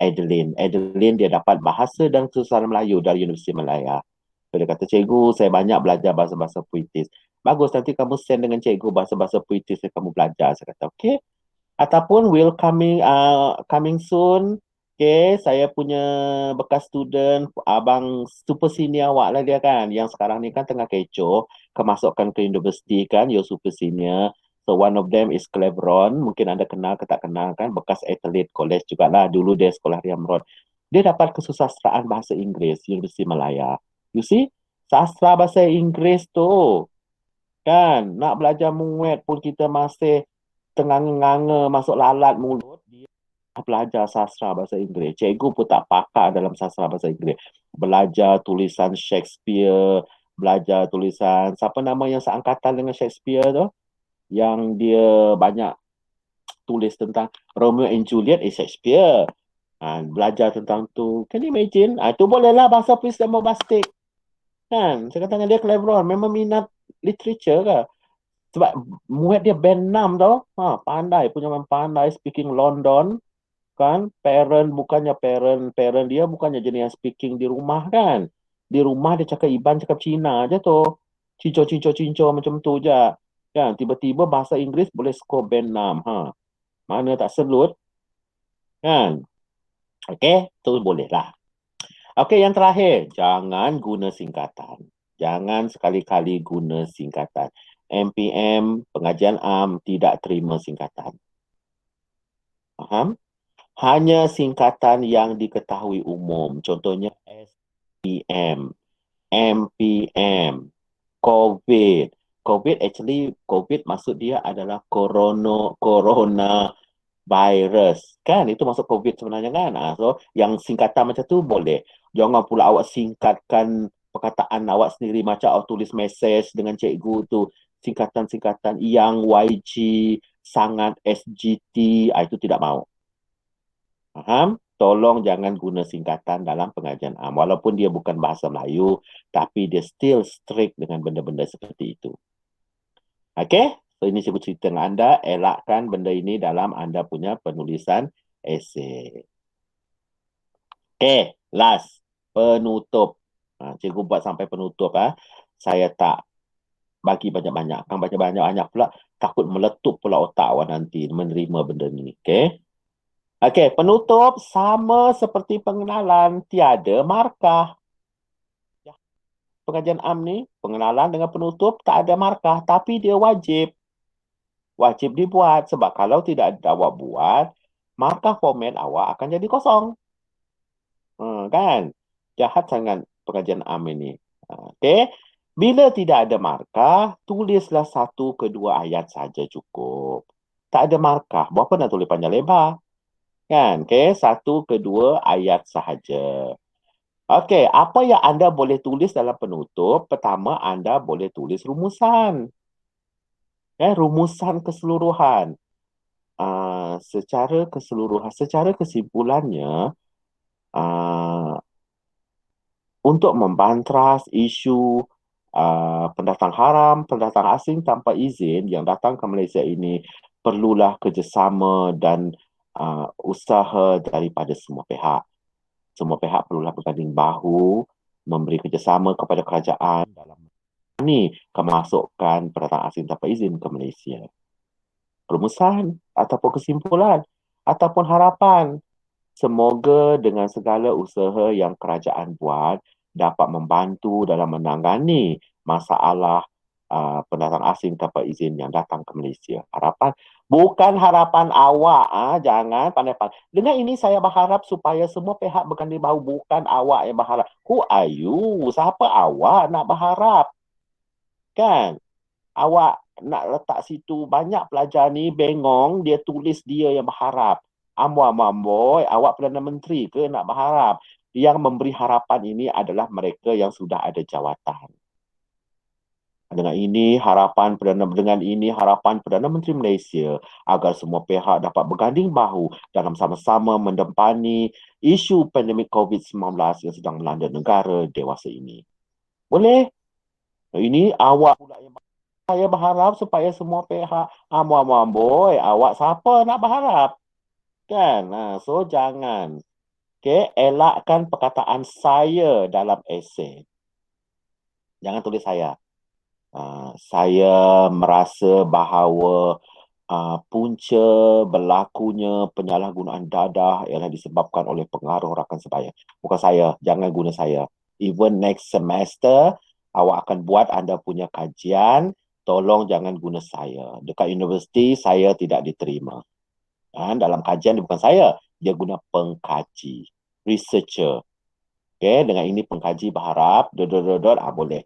Adeline dia dapat bahasa dan kesusastraan Melayu dari Universiti Malaya. Dia kata, cikgu, saya banyak belajar bahasa-bahasa puitis. Bagus, nanti kamu send dengan cikgu bahasa-bahasa puitis yang kamu belajar. Saya kata, okey. Ataupun will coming soon. Okay, saya punya bekas student, abang super senior awak lah dia kan. Yang sekarang ni kan tengah kecoh, kemasukan ke universiti kan, your super senior. So one of them is Cleveron, mungkin anda kenal ke tak kenal kan, bekas athlete college jugalah, dulu dia sekolah Riam Road. Dia dapat kesusastraan bahasa Inggeris, Universiti Malaya. You see, sastra bahasa Inggeris tu, kan, nak belajar muat pun kita masih tengah-nganga masuk lalat mulut, dia belajar sastra bahasa Inggeris. Cikgu pun tak pakar dalam sastra bahasa Inggeris. Belajar tulisan Shakespeare, belajar tulisan, siapa nama yang seangkatan dengan Shakespeare tu? Yang dia banyak tulis tentang Romeo and Juliet is Shakespeare. Belajar tentang tu. Can you imagine? Itu bolehlah bahasa puisi dan bombastik. Kan? Saya kata dengan dia Cleveron, memang minat literature ke? Sebab muat dia band 6 tau. Pandai, punya memang pandai speaking London. Kan, parent dia bukannya jenis yang speaking di rumah kan. Di rumah dia cakap Iban, cakap Cina je tu. Cinco macam tu je. Kan, tiba-tiba bahasa Inggeris boleh score band 6. Mana tak selut. Kan. Okey, tu boleh lah. Okey, yang terakhir, jangan guna singkatan. Jangan sekali-kali guna singkatan. MPM, pengajian am, tidak terima singkatan. Faham? Hanya singkatan yang diketahui umum. Contohnya SPM, MPM, COVID. COVID maksud dia adalah corona virus. Kan? Itu masuk COVID sebenarnya kan? So, yang singkatan macam tu boleh. Jangan pula awak singkatkan perkataan awak sendiri macam awak tulis mesej dengan cikgu tu. Singkatan-singkatan yang YG, sangat SGT, itu tidak mau. Faham? Tolong jangan guna singkatan dalam pengajian am. Walaupun dia bukan bahasa Melayu, tapi dia still strict dengan benda-benda seperti itu. Okey? So, ini saya bercerita dengan anda. Elakkan benda ini dalam anda punya penulisan esei. Okey, last. Penutup. Cikgu buat sampai penutup. Saya tak Bagi banyak-banyak. Kan baca banyak-banyak pula, takut meletup pula otak awak nanti menerima benda ni. Okey? Okey, penutup sama seperti pengenalan, tiada markah. Ya, pengajian am ni, pengenalan dengan penutup tak ada markah, tapi dia wajib. Wajib dibuat sebab kalau tidak awak buat, markah format awak akan jadi kosong. Kan? Jahat sangat pengajian am ini. Okey. Bila tidak ada markah, tulislah 1 ke 2 ayat saja cukup. Tak ada markah, berapa nak tulis panjang lebar? Kan? Okey, 1 ke 2 ayat sahaja. Okey, apa yang anda boleh tulis dalam penutup? Pertama, anda boleh tulis rumusan. Rumusan keseluruhan. Secara keseluruhan, secara kesimpulannya, untuk membantras isu pendatang haram, pendatang asing tanpa izin yang datang ke Malaysia ini, perlulah kerjasama dan usaha daripada semua pihak. Semua pihak perlulah berganding bahu, memberi kerjasama kepada kerajaan dalam ini kemasukan pendatang asing tanpa izin ke Malaysia. Perumusan ataupun kesimpulan ataupun harapan. Semoga dengan segala usaha yang kerajaan buat dapat membantu dalam menangani masalah pendatang asing tanpa izin yang datang ke Malaysia. Harapan, bukan harapan awak. Jangan pandai-pandai. Dengan ini saya berharap supaya semua pihak berganding bahu, bukan awak yang berharap. Who are you? Siapa awak nak berharap? Kan? Awak nak letak situ banyak pelajar ni bengong, dia tulis dia yang berharap. Amboi, awak Perdana Menteri ke nak berharap? Yang memberi harapan ini adalah mereka yang sudah ada jawatan. Dengan ini harapan Perdana Menteri Malaysia agar semua pihak dapat berganding bahu dalam sama-sama mendepani isu pandemik COVID-19 yang sedang melanda negara dewasa ini. Boleh? Ini awak pula yang saya berharap supaya semua pihak amboi, awak siapa nak berharap? Kan? So jangan. Okay, elakkan perkataan saya dalam esei. Jangan tulis saya. Saya merasa bahawa punca berlakunya penyalahgunaan dadah ialah disebabkan oleh pengaruh rakan sebaya. Bukan saya, jangan guna saya. Even next semester, awak akan buat anda punya kajian, tolong jangan guna saya. Dekat universiti, saya tidak diterima. Dalam kajian dia bukan saya, dia guna pengkaji, researcher. Okay, dengan ini pengkaji berharap, boleh.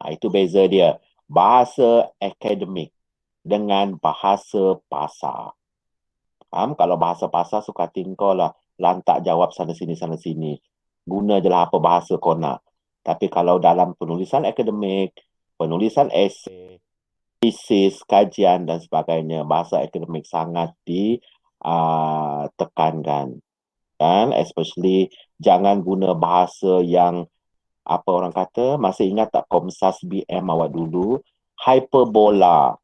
Itu beza dia. Bahasa akademik dengan bahasa pasar. Kalau bahasa pasar suka tingkau lah, lantak jawab sana sini. Guna je lah apa bahasa kau nak. Tapi kalau dalam penulisan akademik, penulisan esei, tesis, kajian dan sebagainya, bahasa akademik sangat ditekankan. Kan? Especially jangan guna bahasa yang apa orang kata, masih ingat tak Komsas BM awak dulu? Hyperbola.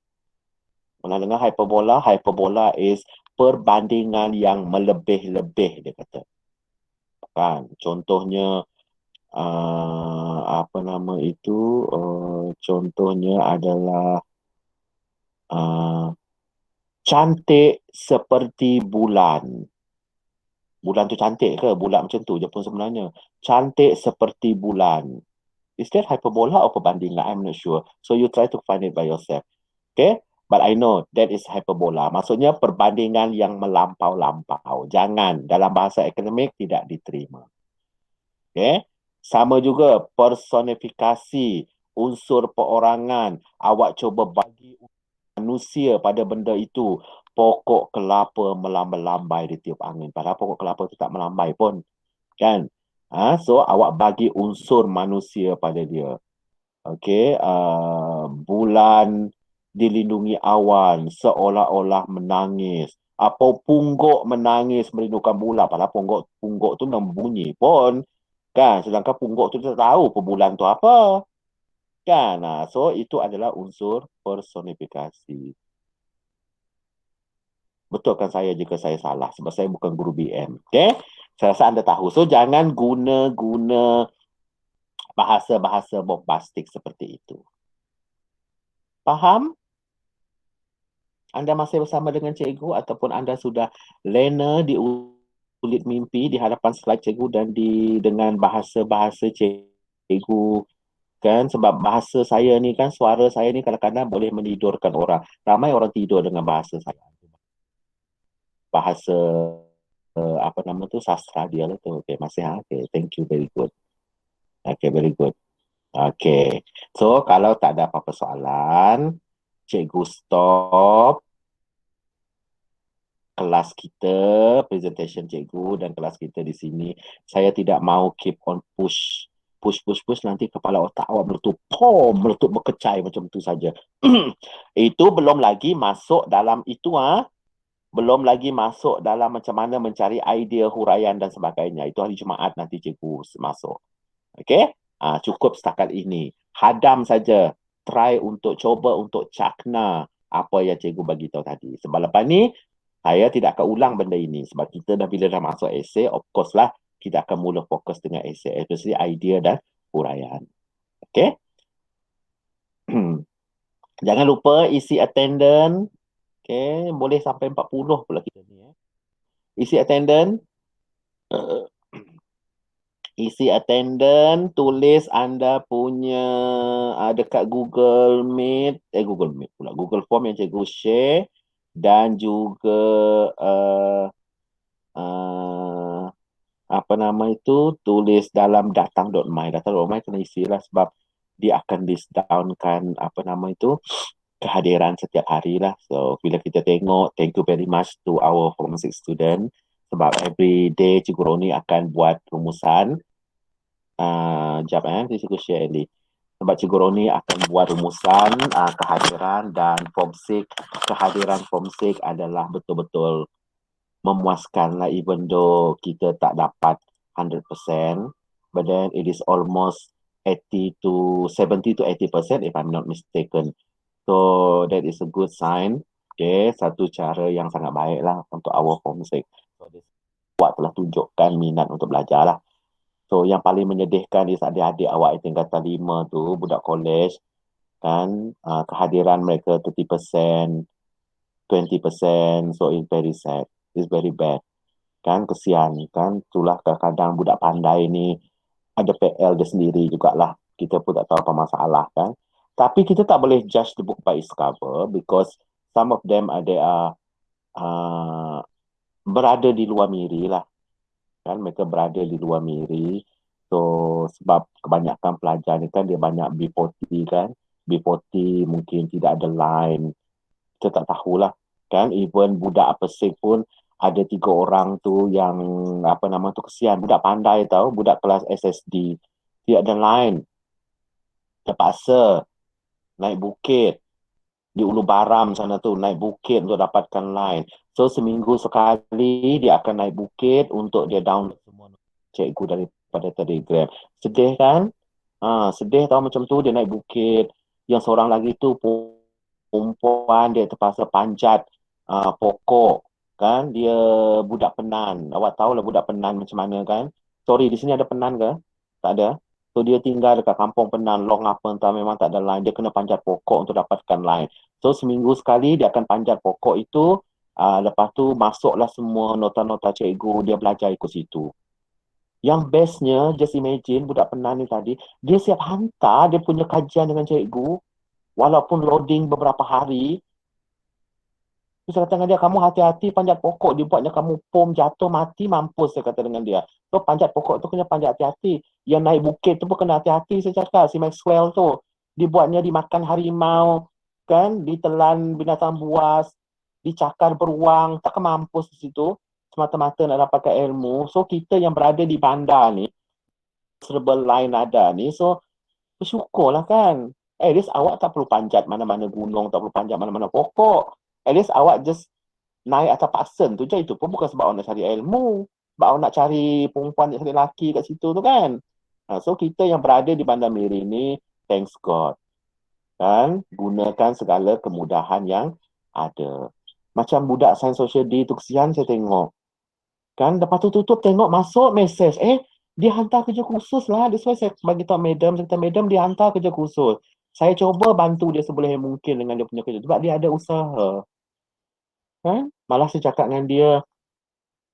Pernah dengar hyperbola? Hyperbola is perbandingan yang melebih-lebih, dia kata. Kan? Contohnya, apa nama itu? Contohnya adalah cantik seperti bulan. Bulan tu cantik ke? Bulan macam tu je pun sebenarnya. Cantik seperti bulan. Is that hyperbola or perbandingan? I'm not sure. So you try to find it by yourself. Okay? But I know that is hyperbola. Maksudnya perbandingan yang melampau-lampau. Jangan. Dalam bahasa akademik tidak diterima. Okay? Sama juga personifikasi, unsur perorangan. Awak cuba bagi manusia pada benda itu. Pokok kelapa melambai-lambai di tiup angin. Padahal pokok kelapa itu tak melambai pun. Kan? So, awak bagi unsur manusia pada dia. Okay. Bulan dilindungi awan, seolah-olah menangis. Apa pungguk menangis merindukan bulan. Padahal pungguk tu membunyi pun. Kan? Sedangkan pungguk tu tak tahu bulan tu apa. Kan? So, itu adalah unsur personifikasi. Betulkan saya jika saya salah sebab saya bukan guru BM. Okay? Saya rasa anda tahu. So, jangan guna bahasa-bahasa bombastik seperti itu. Faham? Anda masih bersama dengan cikgu ataupun anda sudah lena di kulit mimpi di hadapan slide cikgu dan dengan bahasa-bahasa cikgu kan, sebab bahasa saya ni kan, suara saya ni kadang-kadang boleh menidurkan orang. Ramai orang tidur dengan bahasa saya. Bahasa apa nama tu, sastra dia lah tu. Okay, masih okay. Thank you, very good. Okay, very good. Okay. So, kalau tak ada apa-apa soalan, cikgu stop kelas kita, presentation cikgu dan kelas kita di sini. Saya tidak mahu keep on push, nanti kepala otak awak meletup berkecai macam tu saja. Itu belum lagi masuk dalam itu belum lagi masuk dalam macam mana mencari idea huraian dan sebagainya. Itu hari Jumaat nanti cikgu masuk. Okey? Cukup setakat ini. Hadam saja. Try untuk cuba untuk cakna apa yang cikgu bagi tahu tadi. Sebab lepas ni saya tidak akan ulang benda ini sebab kita bila dah masuk essay, of course lah kita akan mula fokus dengan essay, especially idea dan huraian. Okay? Jangan lupa isi attendance. Okay? Boleh sampai 40 pula kita ni. Isi attendance. Isi attendance, tulis anda punya dekat Google Meet, Google Form yang cikgu share dan juga apa nama itu, tulis dalam datang.my. Datang.my kena isilah sebab dia akan list downkan apa nama itu, kehadiran setiap hari lah. So bila kita tengok, thank you very much to our Form 6 student sebab every day Cikgu Roni akan buat rumusan. Cikgu share ni. Sebab Cikgu Roni akan buat rumusan kehadiran dan Form 6. Kehadiran Form 6 adalah betul-betul memuaskan lah, even though kita tak dapat 100%, but then it is almost 70 to 80% if I'm not mistaken. So that is a good sign. Okay, satu cara yang sangat baik lah untuk our Form 6. So this awak telah tunjukkan minat untuk belajar lah. So yang paling menyedihkan is adik-adik awak tingkatan 5 tu, budak college kan, kehadiran mereka 30%, 20%, so it's very sad. It's very bad. Kan, kesian kan. Itulah kadang-kadang budak pandai ni ada PL dia sendiri jugalah. Kita pun tak tahu apa masalah kan. Tapi kita tak boleh judge the book by its cover because some of them ada berada di luar miri lah. Kan, mereka berada di luar miri. So, sebab kebanyakan pelajar ni kan dia banyak B40 kan. B40 mungkin tidak ada line. Kita tak tahulah. Kan, even budak apa sih pun ada 3 orang tu yang apa nama tu kesian, budak pandai tahu, budak kelas SSD tidak ada line, terpaksa naik bukit di Ulu Baram sana tu, naik bukit untuk dapatkan line. So seminggu sekali dia akan naik bukit untuk dia download semua cikgu daripada Telegram. Sedih kan? Sedih tahu macam tu, dia naik bukit. Yang seorang lagi tu perempuan, dia terpaksa panjat pokok kan, dia budak Penan. Awak tahulah budak Penan macam mana kan. Sorry, di sini ada Penan ke? Tak ada. So dia tinggal dekat kampung Penan, long apa entah, memang tak ada line. Dia kena panjat pokok untuk dapatkan line. So seminggu sekali dia akan panjat pokok itu. Lepas tu masuklah semua nota-nota cikgu, dia belajar ikut situ. Yang bestnya, just imagine budak Penan ni tadi, dia siap hantar dia punya kajian dengan cikgu walaupun loading beberapa hari. Terus saya kata dengan dia, kamu hati-hati panjat pokok, dia buatnya kamu pom jatuh mati mampus, saya kata dengan dia. So panjat pokok tu kena panjat hati-hati. Yang naik bukit tu pun kena hati-hati, saya cakap. Si Maxwell tu, dibuatnya dimakan harimau, kan, ditelan binatang buas, dicakar beruang, takkan mampus di situ. Semata-mata nak dapatkan ilmu. So kita yang berada di bandar ni, serba lain ada ni, so bersyukurlah kan. At least awak tak perlu panjat mana-mana gunung, tak perlu panjat mana-mana pokok. At least awak just naik atas pasen tu je. Itu pun bukan sebab awak nak cari ilmu, sebab awak nak cari perempuan, nak cari lelaki kat situ tu kan. So kita yang berada di Bandar Miri ni, thanks God kan, gunakan segala kemudahan yang ada. Macam budak Sains Social D tu kesian saya tengok kan, lepas tu tutup tengok masuk mesej, dia hantar kerja khusus lah. That's why saya bagi tahu madam, saya kata madam dia hantar kerja khusus. Saya coba bantu dia seboleh yang mungkin dengan dia punya kerja. Sebab dia ada usaha. Kan? Malah saya cakap dengan dia,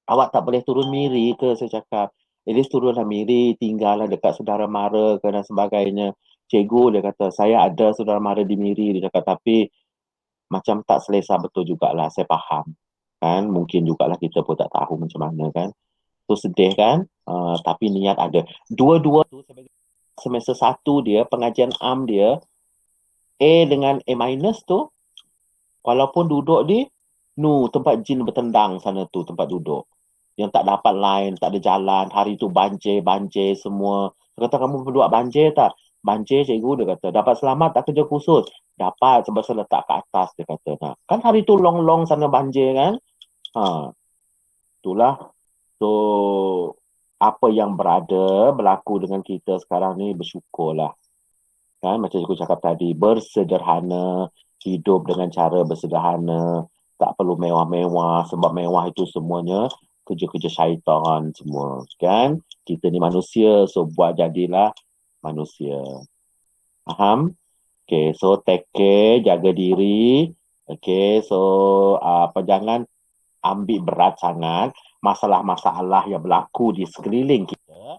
awak tak boleh turun Miri ke, saya cakap. At least turunlah Miri, tinggallah dekat saudara mara ke dan sebagainya. Cikgu dia kata, saya ada saudara mara di Miri, dia cakap, tapi macam tak selesa betul jugalah, saya faham. Kan? Mungkin jugalah kita pun tak tahu macam mana kan. Tu sedih kan? Tapi niat ada. Dua-dua tu sebagai semester 1 dia, pengajian am dia, A dengan A minus tu, walaupun duduk di tempat jin bertendang sana tu, tempat duduk. Yang tak dapat line, tak ada jalan, hari tu banjir semua. Dia kata, kamu berdua banjir tak? Banjir, cikgu, dia kata. Dapat selamat tak kerja khusus? Dapat, sebab saya letak ke atas, dia kata. Nah, kan hari tu long-long sana banjir kan? Itulah. So, apa yang berlaku dengan kita sekarang ni, bersyukurlah. Kan? Macam cikgu cakap tadi, bersederhana, hidup dengan cara bersederhana, tak perlu mewah-mewah, sebab mewah itu semuanya kerja-kerja syaitan semua. Kan? Kita ni manusia, so buat jadilah manusia. Faham? Okay, so take care, jaga diri. Okay, so jangan ambil berat sangat masalah-masalah yang berlaku di sekeliling kita.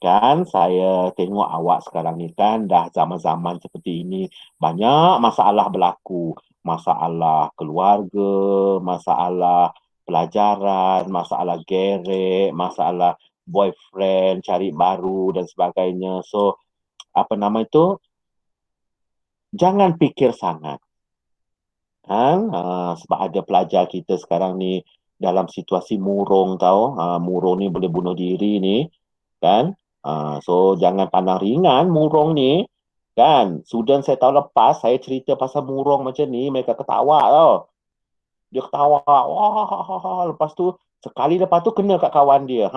Kan saya tengok awak sekarang ni kan dah zaman-zaman seperti ini, banyak masalah berlaku. Masalah keluarga, masalah pelajaran, masalah gerek, masalah boyfriend, cari baru dan sebagainya. So, jangan fikir sangat. Kan? Sebab ada pelajar kita sekarang ni dalam situasi murung tau. Murung ni boleh bunuh diri ni. Kan? So jangan pandang ringan murung ni. Kan? Student saya tahun lepas, saya cerita pasal murung macam ni, mereka ketawa tau. Dia ketawa. Wah, lepas tu, sekali lepas tu kena kat kawan dia.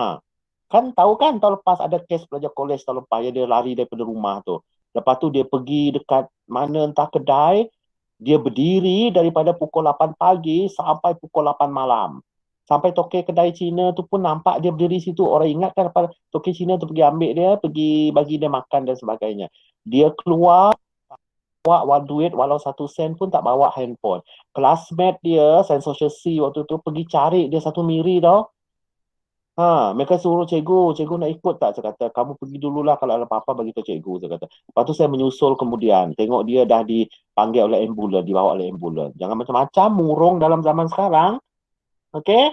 Kan tahu kan tahun lepas ada kes pelajar kolej tahun lepas, dia lari daripada rumah tu. Lepas tu dia pergi dekat mana entah kedai, dia berdiri daripada pukul 8 pagi sampai pukul 8 malam. Sampai toke kedai Cina tu pun nampak dia berdiri situ. Orang ingat kan toke Cina tu pergi ambil dia, pergi bagi dia makan dan sebagainya. Dia keluar, bawa duit walau 1 sen pun tak bawa handphone. Classmate dia, Sains Social C waktu tu, pergi cari dia 1 miri tau. Mereka suruh cikgu nak ikut tak? Saya kata, kamu pergi dululah, kalau ada apa-apa bagi tahu cikgu, saya kata. Lepas tu saya menyusul kemudian. Tengok dia dah dipanggil oleh ambulan, dibawa oleh ambulan. Jangan macam-macam murung dalam zaman sekarang. Okay?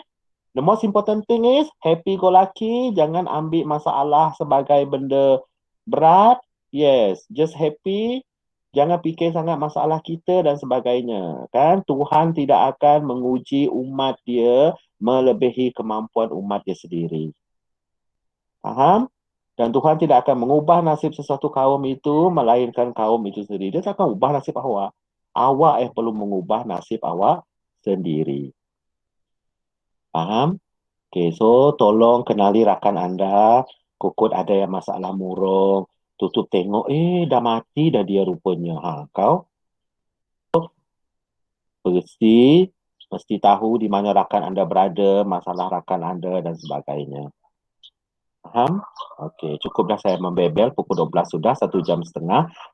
The most important thing is, happy go lucky. Jangan ambil masalah sebagai benda berat. Yes, just happy. Jangan fikir sangat masalah kita dan sebagainya. Kan? Tuhan tidak akan menguji umat dia melebihi kemampuan umat dia sendiri. Faham? Dan Tuhan tidak akan mengubah nasib sesuatu kaum itu melainkan kaum itu sendiri. Dia tak akan ubah nasib awak. Awak yang perlu mengubah nasib awak sendiri. Faham? Okay, so tolong kenali rakan anda. Kukut ada yang masalah murung. Tutup tengok, dah mati dah dia rupanya. Kau mesti tahu di mana rakan anda berada, masalah rakan anda dan sebagainya. Faham? Okey, cukup dah saya membebel. Pukul 12 sudah, 1.5 jam.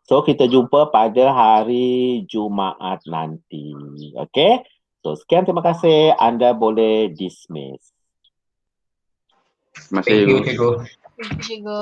So, kita jumpa pada hari Jumaat nanti. Okey? So, sekian, terima kasih. Anda boleh dismiss. Terima kasih, Thank you, cikgu. Cikgu.